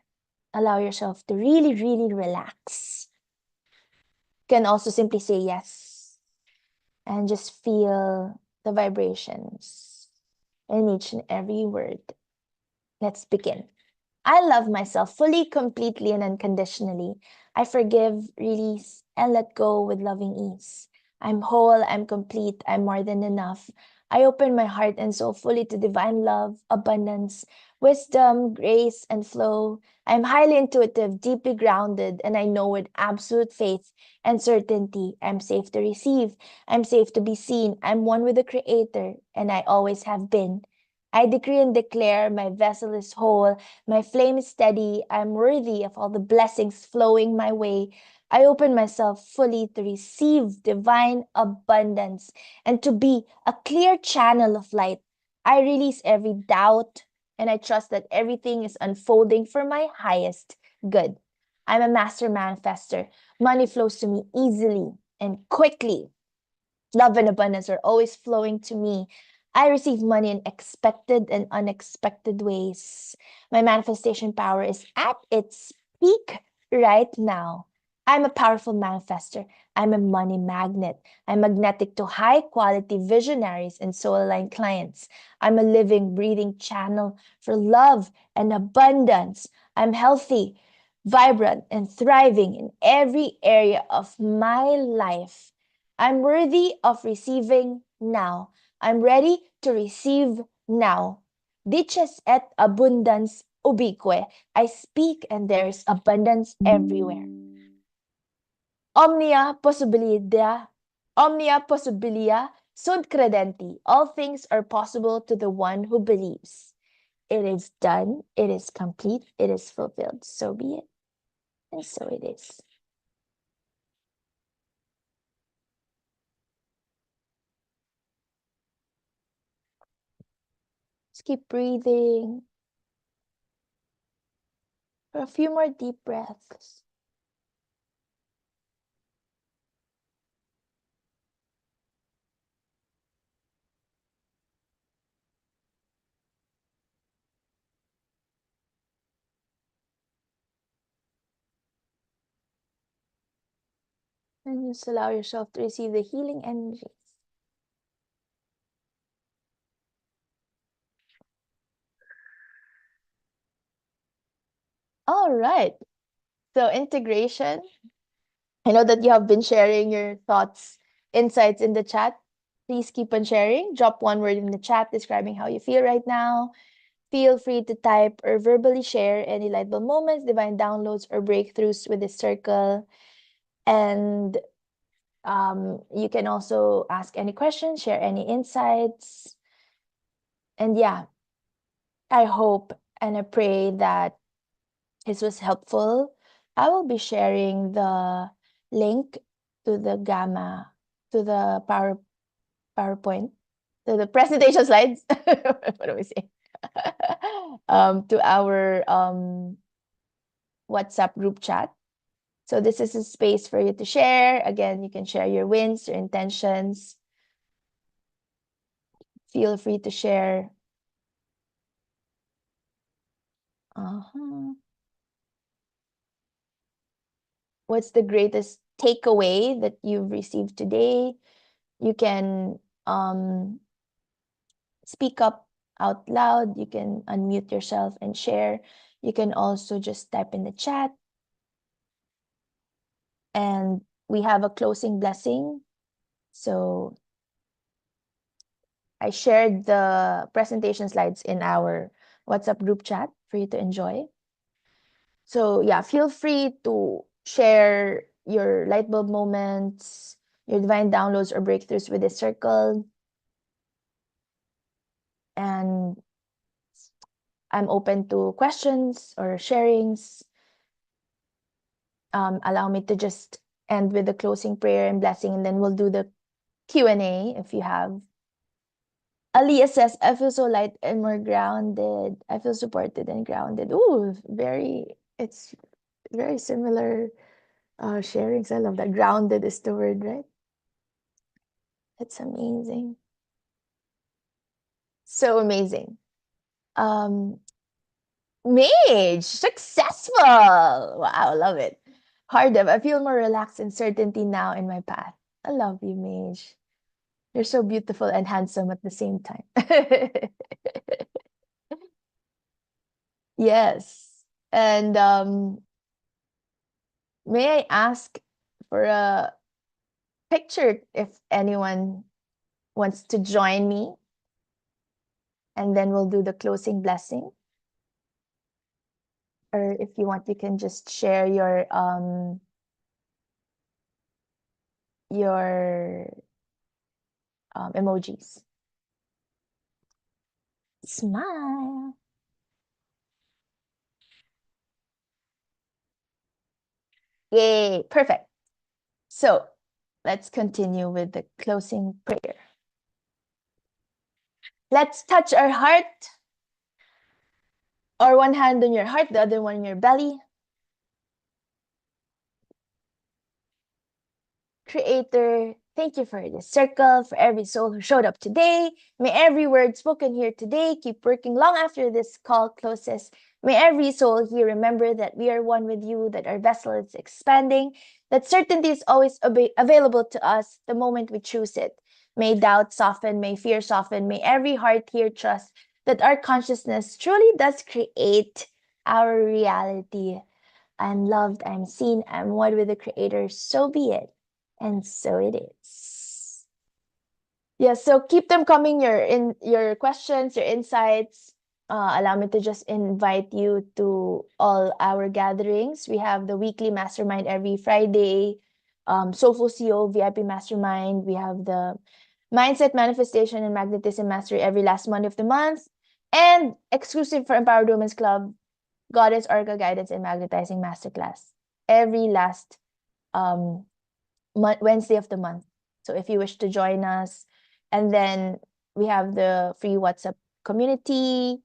allow yourself to really, really relax. You can also simply say yes and just feel the vibrations in each and every word. Let's begin. I love myself fully, completely, and unconditionally. I forgive, release, and let go with loving ease. I'm whole, I'm complete, I'm more than enough. I open my heart and soul fully to divine love, abundance, wisdom, grace, and flow. I'm highly intuitive, deeply grounded, and I know with absolute faith and certainty I'm safe to receive. I'm safe to be seen. I'm one with the Creator, and I always have been. I decree and declare my vessel is whole, my flame is steady. I'm worthy of all the blessings flowing my way. I open myself fully to receive divine abundance and to be a clear channel of light. I release every doubt and I trust that everything is unfolding for my highest good. I'm a master manifester. Money flows to me easily and quickly. Love and abundance are always flowing to me. I receive money in expected and unexpected ways. My manifestation power is at its peak right now. I'm a powerful manifester. I'm a money magnet. I'm magnetic to high quality visionaries and soul aligned clients. I'm a living, breathing channel for love and abundance. I'm healthy, vibrant, and thriving in every area of my life. I'm worthy of receiving now. I'm ready to receive now. Diches et abundance ubique. I speak and there is abundance everywhere. Omnia possibilia sunt credenti. All things are possible to the one who believes. It is done, it is complete, it is fulfilled. So be it, and so it is. Just keep breathing for a few more deep breaths. And just allow yourself to receive the healing energies. All right. So integration. I know that you have been sharing your thoughts, insights in the chat. Please keep on sharing. Drop one word in the chat describing how you feel right now. Feel free to type or verbally share any light bulb moments, divine downloads, or breakthroughs with this circle. And you can also ask any questions, share any insights. And yeah, I hope and I pray that this was helpful. I will be sharing the link to the Gamma, to the PowerPoint, to the presentation slides. What do we say? To our WhatsApp group chat. So this is a space for you to share. Again, you can share your wins, your intentions. Feel free to share. What's the greatest takeaway that you've received today? You can speak up out loud. You can unmute yourself and share. You can also just type in the chat. And we have a closing blessing. So I shared the presentation slides in our WhatsApp group chat for you to enjoy. So yeah, feel free to share your light bulb moments, your divine downloads or breakthroughs with this circle. And I'm open to questions or sharings. Allow me to just end with the closing prayer and blessing, and then we'll do the Q&A if you have. Aliyah says, I feel so light and more grounded. I feel supported and grounded. Ooh, it's very similar sharings. I love that. Grounded is the word, right? It's amazing. So amazing. Mage, successful. Wow, love it. Hardev, I feel more relaxed and certainty now in my path. I love you, Mage. You're so beautiful and handsome at the same time. Yes. And may I ask for a picture if anyone wants to join me? And then we'll do the closing blessing. Or if you want, you can just share your emojis. Smile. Yay, perfect. So let's continue with the closing prayer. Let's touch our heart, or one hand on your heart, the other one on your belly. Creator, thank you for this circle, for every soul who showed up today. May every word spoken here today keep working long after this call closes. May every soul here remember that we are one with you, that our vessel is expanding, that certainty is always available to us the moment we choose it. May doubt soften, may fear soften, may every heart here trust that our consciousness truly does create our reality. I'm loved, I'm seen, I'm one with the Creator, so be it. And so it is. Yeah, so keep them coming, your questions, your insights. Allow me to just invite you to all our gatherings. We have the weekly mastermind every Friday, Soulful CO VIP mastermind. We have the Mindset Manifestation and Magnetism Mastery every last Monday of the month. And exclusive for Empowered Women's Club, Goddess Oracle Guidance and Magnetizing Masterclass every last Wednesday of the month. So if you wish to join us, and then we have the free WhatsApp community.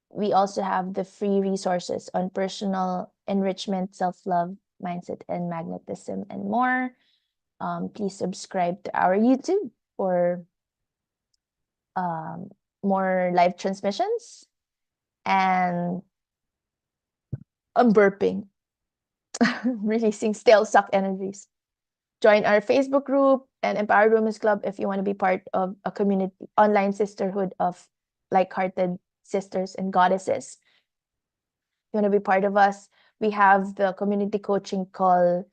We also have the free resources on personal enrichment, self-love, mindset, and magnetism, and more. Please subscribe to our YouTube for more live transmissions. And I'm burping, releasing stale suck energies. Join our Facebook group and Empowered Women's Club if you want to be part of a community, online sisterhood of like-hearted sisters and goddesses. You want to be part of us? We have the community coaching call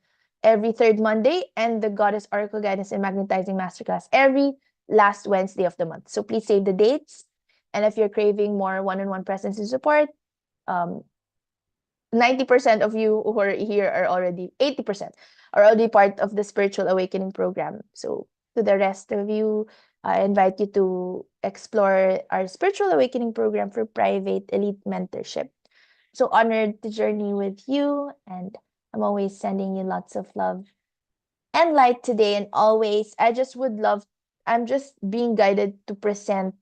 every third Monday and the Goddess Oracle Guidance and Magnetizing Masterclass every last Wednesday of the month. So please save the dates. And if you're craving more one-on-one presence and support, 90% of you who are here are already, 80% are already part of the Spiritual Awakening program. So to the rest of you, I invite you to explore our Spiritual Awakening program for private elite mentorship. So honored to journey with you, and I'm always sending you lots of love and light today and always. I'm just being guided to present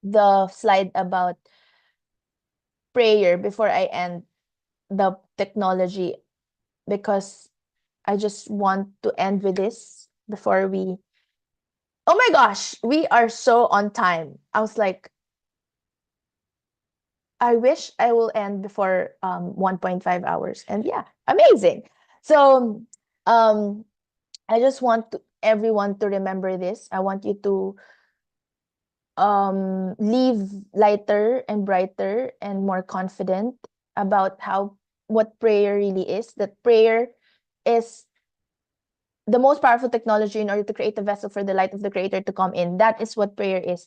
the slide about prayer before I end the technology, because I just want to end with this before we. Oh my gosh, we are so on time. I was like, I wish I will end before 1.5 hours. And yeah, amazing. So I just want everyone to remember this. I want you to leave lighter and brighter and more confident about what prayer really is. That prayer is the most powerful technology in order to create a vessel for the light of the Creator to come in. That is what prayer is.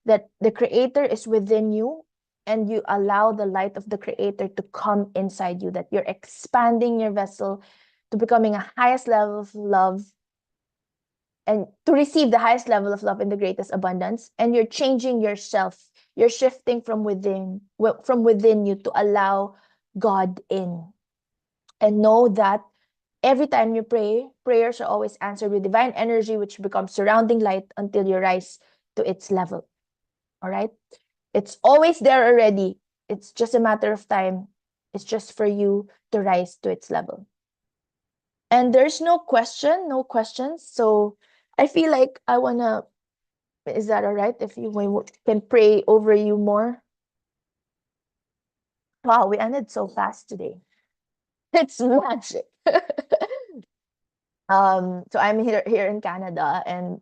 That the Creator is within you and you allow the light of the Creator to come inside you. That you're expanding your vessel to becoming a highest level of love and to receive the highest level of love in the greatest abundance, and you're changing yourself. You're shifting from within you to allow God in. And know that every time you pray, prayers are always answered with divine energy, which becomes surrounding light until you rise to its level. All right? It's always there already. It's just a matter of time. It's just for you to rise to its level. And there's no questions. So I feel like I wanna, is that all right if you can pray over you more? Wow, we ended so fast today. It's magic. So I'm here in Canada, and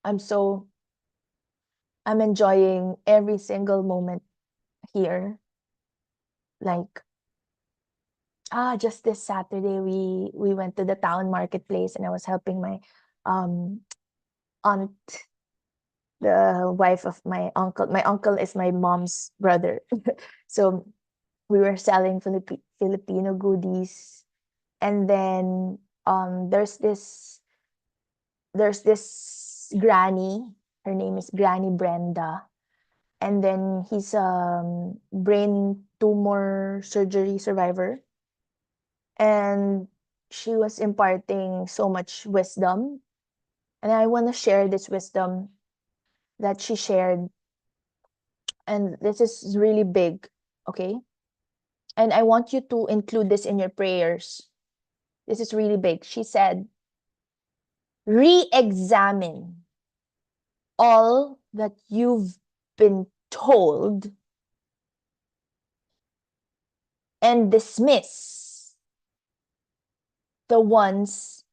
I'm so I'm enjoying every single moment here. Like, just this Saturday we went to the town marketplace, and I was helping my um aunt, the wife of my uncle. My uncle is my mom's brother. So we were selling Filipino goodies, and then there's this granny. Her name is Granny Brenda, and then he's brain tumor surgery survivor, and she was imparting so much wisdom, and I want to share this wisdom that she shared, and this is really big, okay? And I want you to include this in your prayers. This is really big. She said, re-examine all that you've been told and dismiss the ones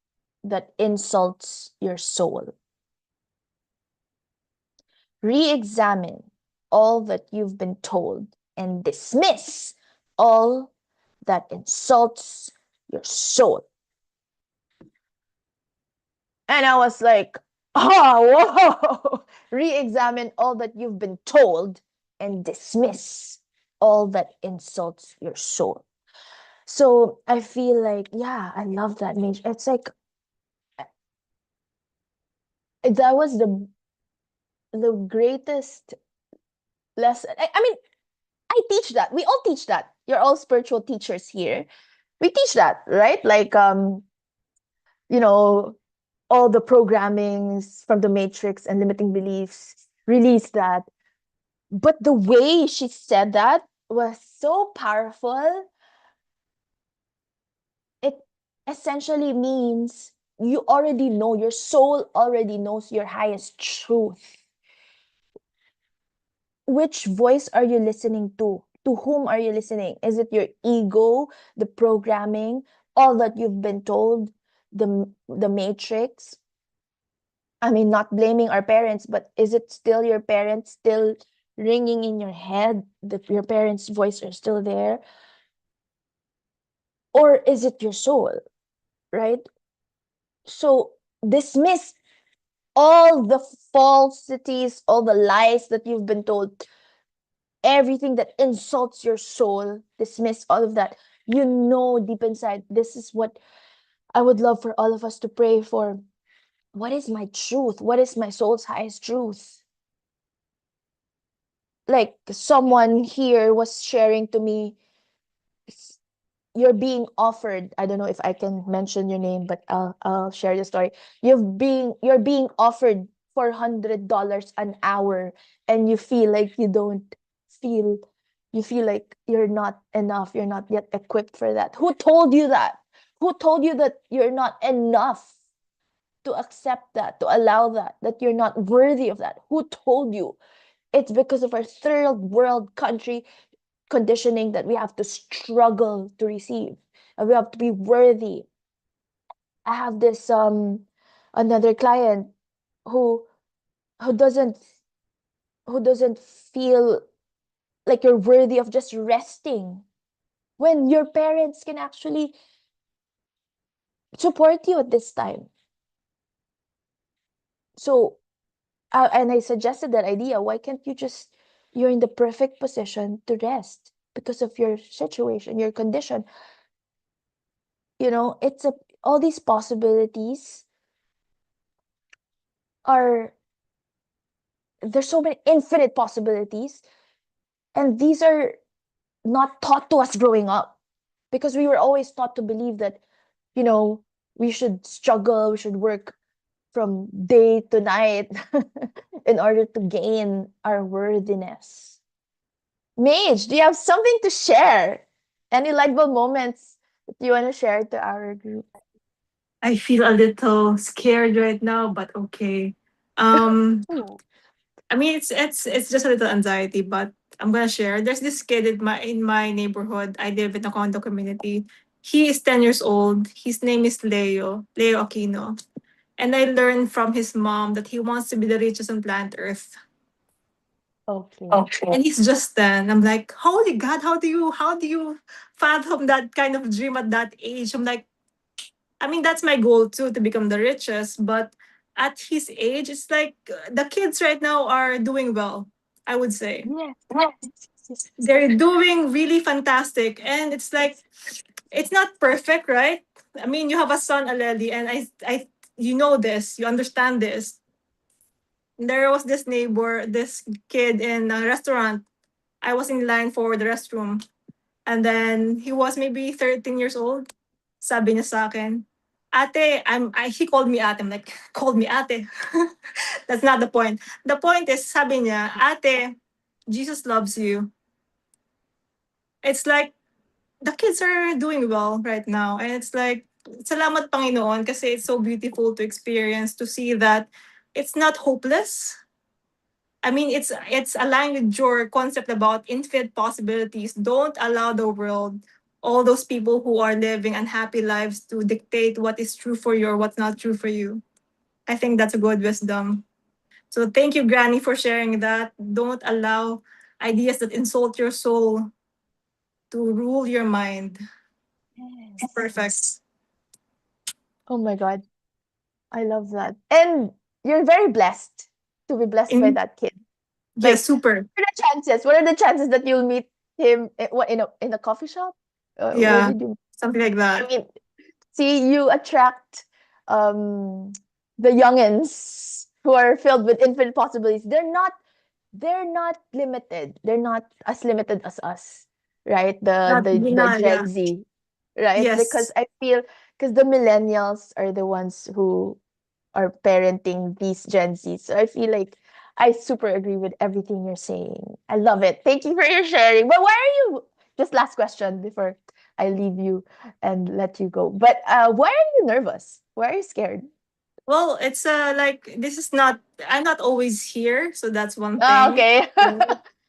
that insults your soul. Re-examine all that you've been told and dismiss all that insults your soul. And I was like, oh, whoa. Re-examine all that you've been told and dismiss all that insults your soul. So I feel like, yeah, I love that, Mitch. It's like that was the greatest lesson. I mean, I teach that. We all teach that. You're all spiritual teachers here. We teach that, right? Like you know, all the programmings from the Matrix and limiting beliefs, release that. But the way she said that was so powerful. It essentially means you already know, your soul already knows your highest truth. Which voice are you listening to? To whom are you listening? Is it your ego, the programming, all that you've been told, the matrix? I mean, not blaming our parents, but is it still your parents still ringing in your head that your parents' voice are still there? Or is it your soul, right? So dismiss all the falsities, all the lies that you've been told, everything that insults your soul, dismiss all of that. You know, deep inside, this is what I would love for all of us to pray for. What is my truth? What is my soul's highest truth? Like someone here was sharing to me, you're being offered, I don't know if I can mention your name, but I'll share the story. You're being offered $400 an hour, and you feel like feel you feel like you're not enough, you're not yet equipped for that. Who told you that? Who told you that you're not enough to accept that, to allow that you're not worthy of that? Who told you? It's because of our third world country conditioning that we have to struggle to receive, and we have to be worthy. I have this another client who who doesn't who doesn't feel like you're worthy of just resting when your parents can actually support you at this time. So and I suggested that idea, why can't you just, you're in the perfect position to rest because of your situation, your condition. It's all these possibilities are there's so many infinite possibilities, and these are not taught to us growing up, because we were always taught to believe that, you know, we should struggle, we should work from day to night in order to gain our worthiness. Mage, do you have something to share? Any likable moments that you want to share to our group? I feel a little scared right now, but okay. Um, Ooh. I mean, it's just a little anxiety, but I'm gonna share. There's this kid in my neighborhood. I live in a condo community. He is 10 years old. His name is Leo Aquino, and I learned from his mom that he wants to be the richest on planet Earth. Okay. Okay. And he's just 10. I'm like, holy God, how do you fathom that kind of dream at that age? I'm like, I mean, that's my goal too, to become the richest. But at his age, it's like the kids right now are doing well, I would say. Yes. Yeah. Yes. Yes. They're doing really fantastic. And it's like, Yes. it's not perfect, right? I mean, you have a son, Aleli, and you know this, you understand this. There was this neighbor, this kid in a restaurant. I was in line for the restroom. And then he was maybe 13 years old. Sabi niya sa akin, ate, he called me ate. I'm like, called me ate. That's not the point. The point is, sabi niya, ate, Jesus loves you. It's like, the kids are doing well right now. And it's like, salamat Panginoon kasi it's so beautiful to experience, to see that it's not hopeless. I mean, it's aligned with your concept about infinite possibilities. Don't allow the world, all those people who are living unhappy lives, to dictate what is true for you or what's not true for you. I think that's a good wisdom. So thank you, Granny, for sharing that. Don't allow ideas that insult your soul to rule your mind. Yes. Perfect. Oh my God. I love that. And you're very blessed to be blessed by In that kid. yeah, Like, super. what are the chances? What are the chances that you'll meet him in a coffee shop? Where Yeah, did you? something like I that. mean, see, you attract um the youngins who are filled with infinite possibilities. They're not limited. They're not as limited as us, right? The Not, the the not Gen yeah. Z, right? Because Yes. I feel, because the millennials are the ones who are parenting these Gen Z. So I feel like I super agree with everything you're saying. I love it. Thank you for your sharing. But why are you, just last question before I leave you and let you go. But why are you nervous? Why are you scared? Well, it's like, this is not, I'm not always here, so that's one Ah, thing. okay.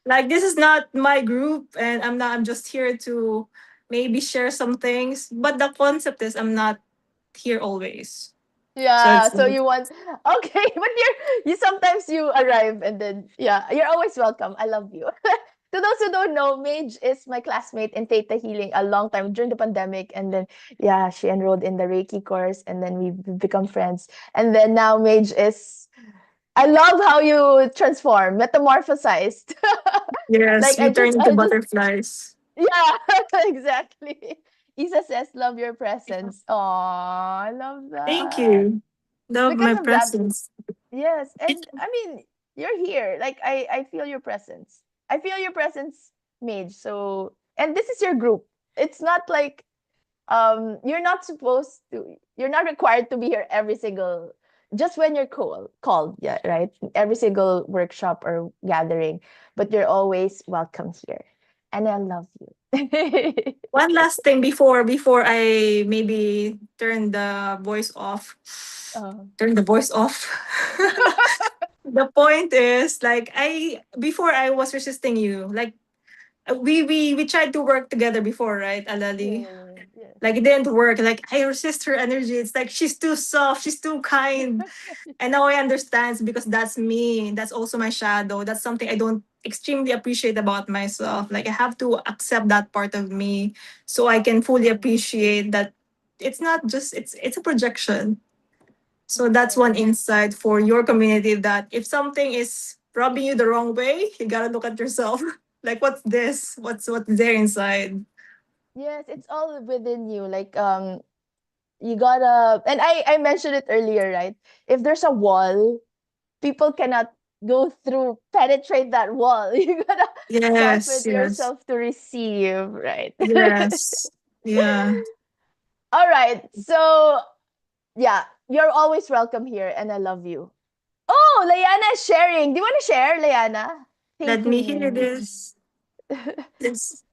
Like, this is not my group, and I'm just here to maybe share some things, but the concept is I'm not here always. So Yeah, it's so like, you want, okay, but you sometimes you arrive and then yeah, you're always welcome. I love you. To those who don't know, Mage is my classmate in Theta Healing a long time during the pandemic, and then yeah, she enrolled in the Reiki course, and then we've become friends. And then now Mage is, I love how you transform, metamorphosized. yes, Like we turn into I just butterflies. yeah, exactly. Isa says, love your presence. Oh, I love Thank that. you. Love Because my of that, presence. yes. And I mean, you're here. Like I feel your presence. I feel your presence, Mage. So, and this is your group. It's not like you're not required to be here every single, just when you're called, yeah, right? Every single workshop or gathering, but you're always welcome here. And I love you. One last thing before I maybe turn the voice off. Oh. Turn the voice off. The point is, like, I before I was resisting you. Like, we tried to work together before, right, Alali? Yeah, yes. Like, it didn't work. Like, I resist her energy. It's like she's too soft, she's too kind. And now I understand, because that's me. That's also my shadow. That's something I don't extremely appreciate about myself. Like, I have to accept that part of me so I can fully appreciate that it's not just, it's a projection. So that's one Yes. insight for your community, that if something is rubbing you the wrong way, you gotta look at yourself. Like, what's this? What's there inside? Yes, it's all within you. Like you gotta, and I mentioned it earlier, right? If there's a wall, people cannot penetrate that wall. You gotta Yes, soften yes, yourself to receive, right? yes. Yeah. All right. So, yeah, you're always welcome here and I love you. Oh, Leanna is sharing. Do you want to share, Leanna? Thank Let you, me hear Min. this. This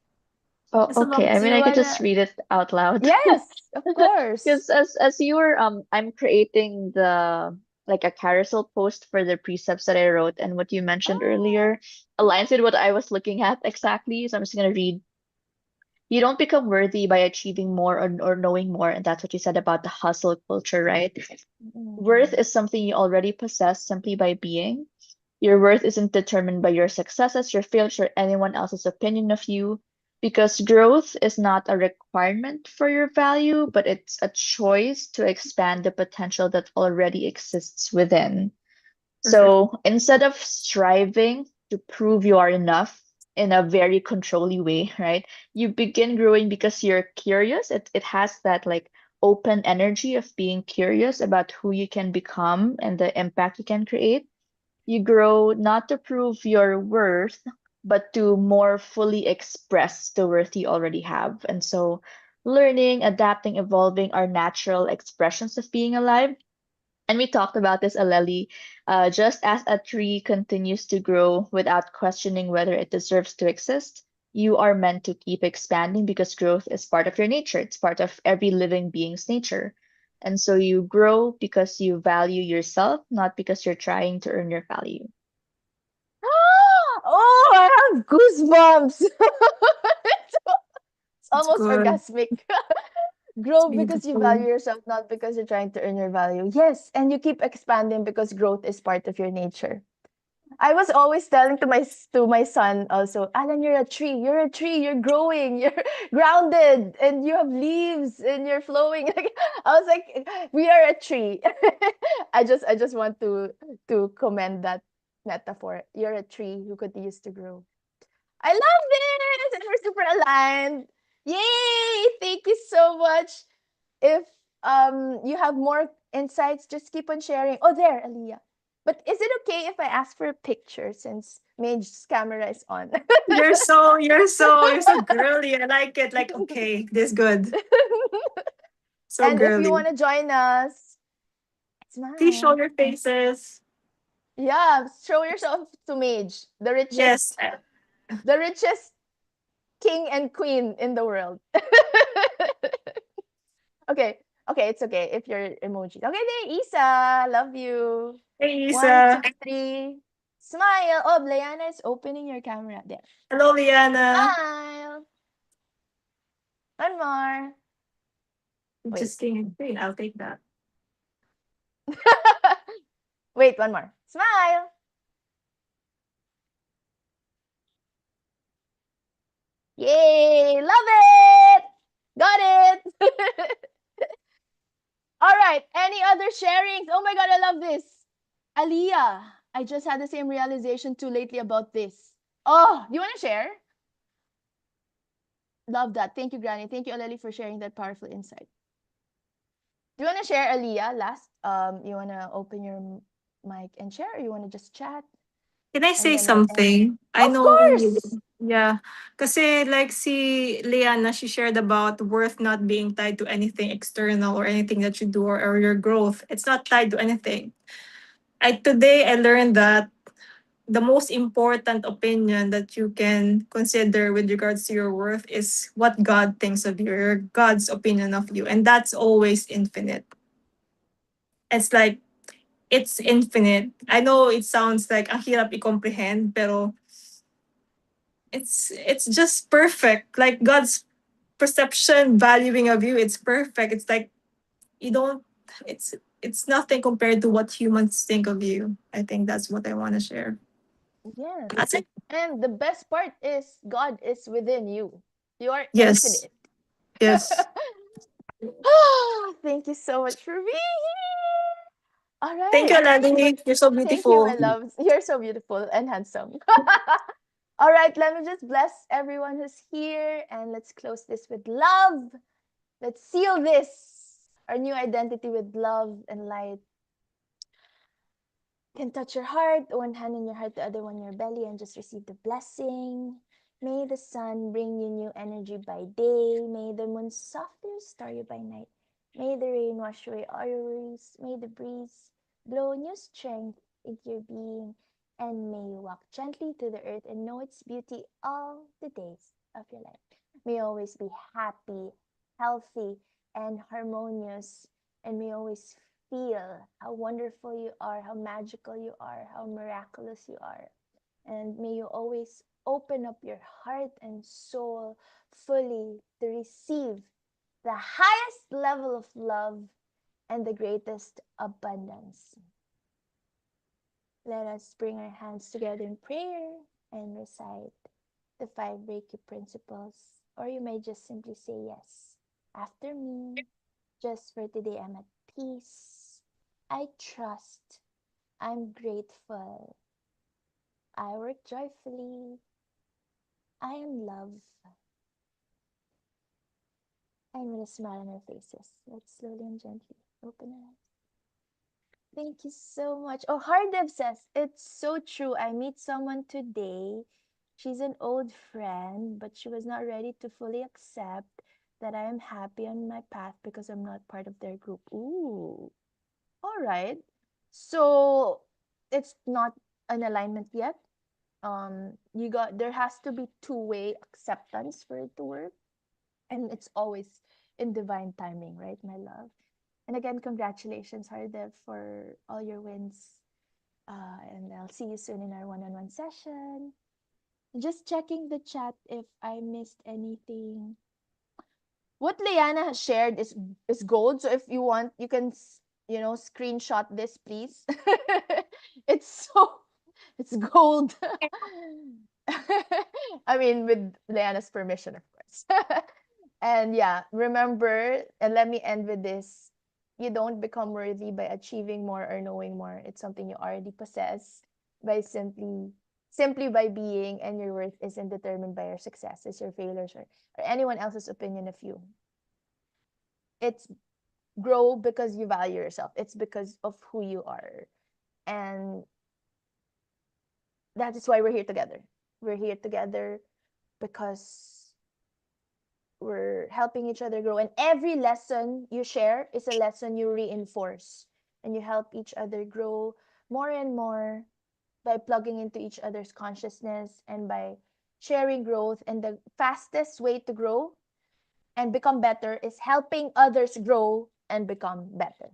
Oh, as long okay. I as mean, You I could wanna? just read it out loud. Yes, of course. Because as you were I'm creating the like a carousel post for the precepts that I wrote, and what you mentioned Oh, earlier aligns with what I was looking at exactly. So I'm just gonna read. You don't become worthy by achieving more or knowing more, and that's what you said about the hustle culture, right? Worth mm, is something you already possess simply by being. Your worth isn't determined by your successes, your failures, or anyone else's opinion of you, because growth is not a requirement for your value, but it's a choice to expand the potential that already exists within. perfect. So instead of striving to prove you are enough in a very controlly way, right? You begin growing because you're curious. It has that like open energy of being curious about who you can become and the impact you can create. You grow not to prove your worth, but to more fully express the worth you already have. And so learning, adapting, evolving are natural expressions of being alive. And we talked about this, Aleli. Just as a tree continues to grow without questioning whether it deserves to exist, you are meant to keep expanding because growth is part of your nature. It's part of every living being's nature. And so you grow because you value yourself, not because you're trying to earn your value. oh, I have goosebumps. It's It's almost good. orgasmic. It's Grow because you beautiful. value yourself, not because you're trying to earn your value. Yes, and you keep expanding because growth is part of your nature. I was always telling to my son also, Alan, you're a tree. You're a tree. You're growing. You're grounded, and you have leaves, and you're flowing. Like I was like, we are a tree. I just want to commend that metaphor. You're a tree who continues to grow. I love this, and we're super aligned. Yay! Thank you so much. If you have more insights, just keep on sharing. Oh, there, Aliyah. But is it okay if I ask for a picture since Mage's camera is on? You're so girly. I like it. Like, okay, this good. So And if you girly. want to join us, Please show smile. your faces. Yeah, show yourself to Mage, Yes. the richest king and queen in the world. Okay, okay, it's okay if you're emoji. Okay, there, Isa, love you. Hey, One, two, Isa. three. Smile. Oh, Leanna is opening your camera. There. Hello, Liana. Smile. One more. Wait. Just kidding. I'll take that. Wait, one more. Smile. Yay! Love it! Got it! All right. Any other sharings? Oh my god, I love this. Aliyah, I just had the same realization too lately about this. Oh, do you want to share? Love that. Thank you, Granny. Thank you, Aleli, for sharing that powerful insight. Do you want to share, Aliyah? Last, you want to open your mic and share, or you want to just chat, Can I and say then we'll end? something? I Of know, course. yeah. Kasi like si Liana, she shared about worth not being tied to anything external or anything that you do or your growth. It's not tied to anything. Today I learned that the most important opinion that you can consider with regards to your worth is what God thinks of you, or God's opinion of you. And that's always infinite. It's like, it's infinite. I know it sounds like ang hirap i-comprehend, pero it's just perfect. Like God's perception, valuing of you, it's perfect. It's like you don't it's nothing compared to what humans think of you. I think that's what I want to share. Yes. That's it. And the best part is God is within you. You are Yes. infinite. Yes. Thank you so much for being here. All Thank right. you, Lali. You're so Thank you, my beautiful. loves. You're so beautiful and handsome. All right, let me just bless everyone who's here and let's close this with love. Let's seal this, our new identity with love and light. can touch your heart, one hand in your heart, the other one in your belly, and just receive the blessing. May the sun bring you new energy by day. May the moon softly restore you by night. May the rain wash away all your worries. May the breeze blow new strength into your being. And may you walk gently through the earth and know its beauty all the days of your life. May you always be happy, healthy, and harmonious. And may you always feel how wonderful you are, how magical you are, how miraculous you are. And may you always open up your heart and soul fully to receive the highest level of love and the greatest abundance. Let us bring our hands together in prayer and recite the 5 Reiki principles, or you may just simply say yes after me. Just for today, I'm at peace. I trust. I'm grateful. I work joyfully. I am love. And with a smile on our faces, let's slowly and gently open our eyes. Thank you so much. Oh, Hardev says, it's so true. I meet someone today. She's an old friend, but she was not ready to fully accept that I am happy on my path because I'm not part of their group. Ooh. All right. So it's not an alignment yet. There has to be two-way acceptance for it to work. And it's always in divine timing, right, my love? And again, congratulations, Hardev, for all your wins. And I'll see you soon in our one-on-one session. Just checking the chat if I missed anything. What Leanna has shared is gold. So if you want, you can screenshot this, please. it's so it's gold. I mean, with Leanna's permission, of course. And yeah, remember, and let me end with this. You don't become worthy by achieving more or knowing more. It's something you already possess by simply by being, and your worth isn't determined by your successes, your failures, or anyone else's opinion of you. It's grow because you value yourself. It's because of who you are. And that is why we're here together. We're here together because we're helping each other grow. And every lesson you share is a lesson you reinforce. And you help each other grow more and more by plugging into each other's consciousness and by sharing growth. And the fastest way to grow and become better is helping others grow and become better.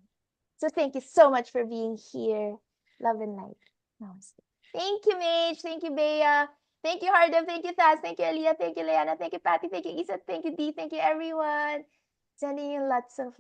So thank you so much for being here. Love and light. Namaste. Thank you, Mage. Thank you, Bea. Thank you, Hardev. Thank you, Taz. Thank you, Aliyah. Thank you, Leanna. Thank you, Patty. Thank you, Isa. Thank you, Dee. Thank you, everyone. Sending you lots of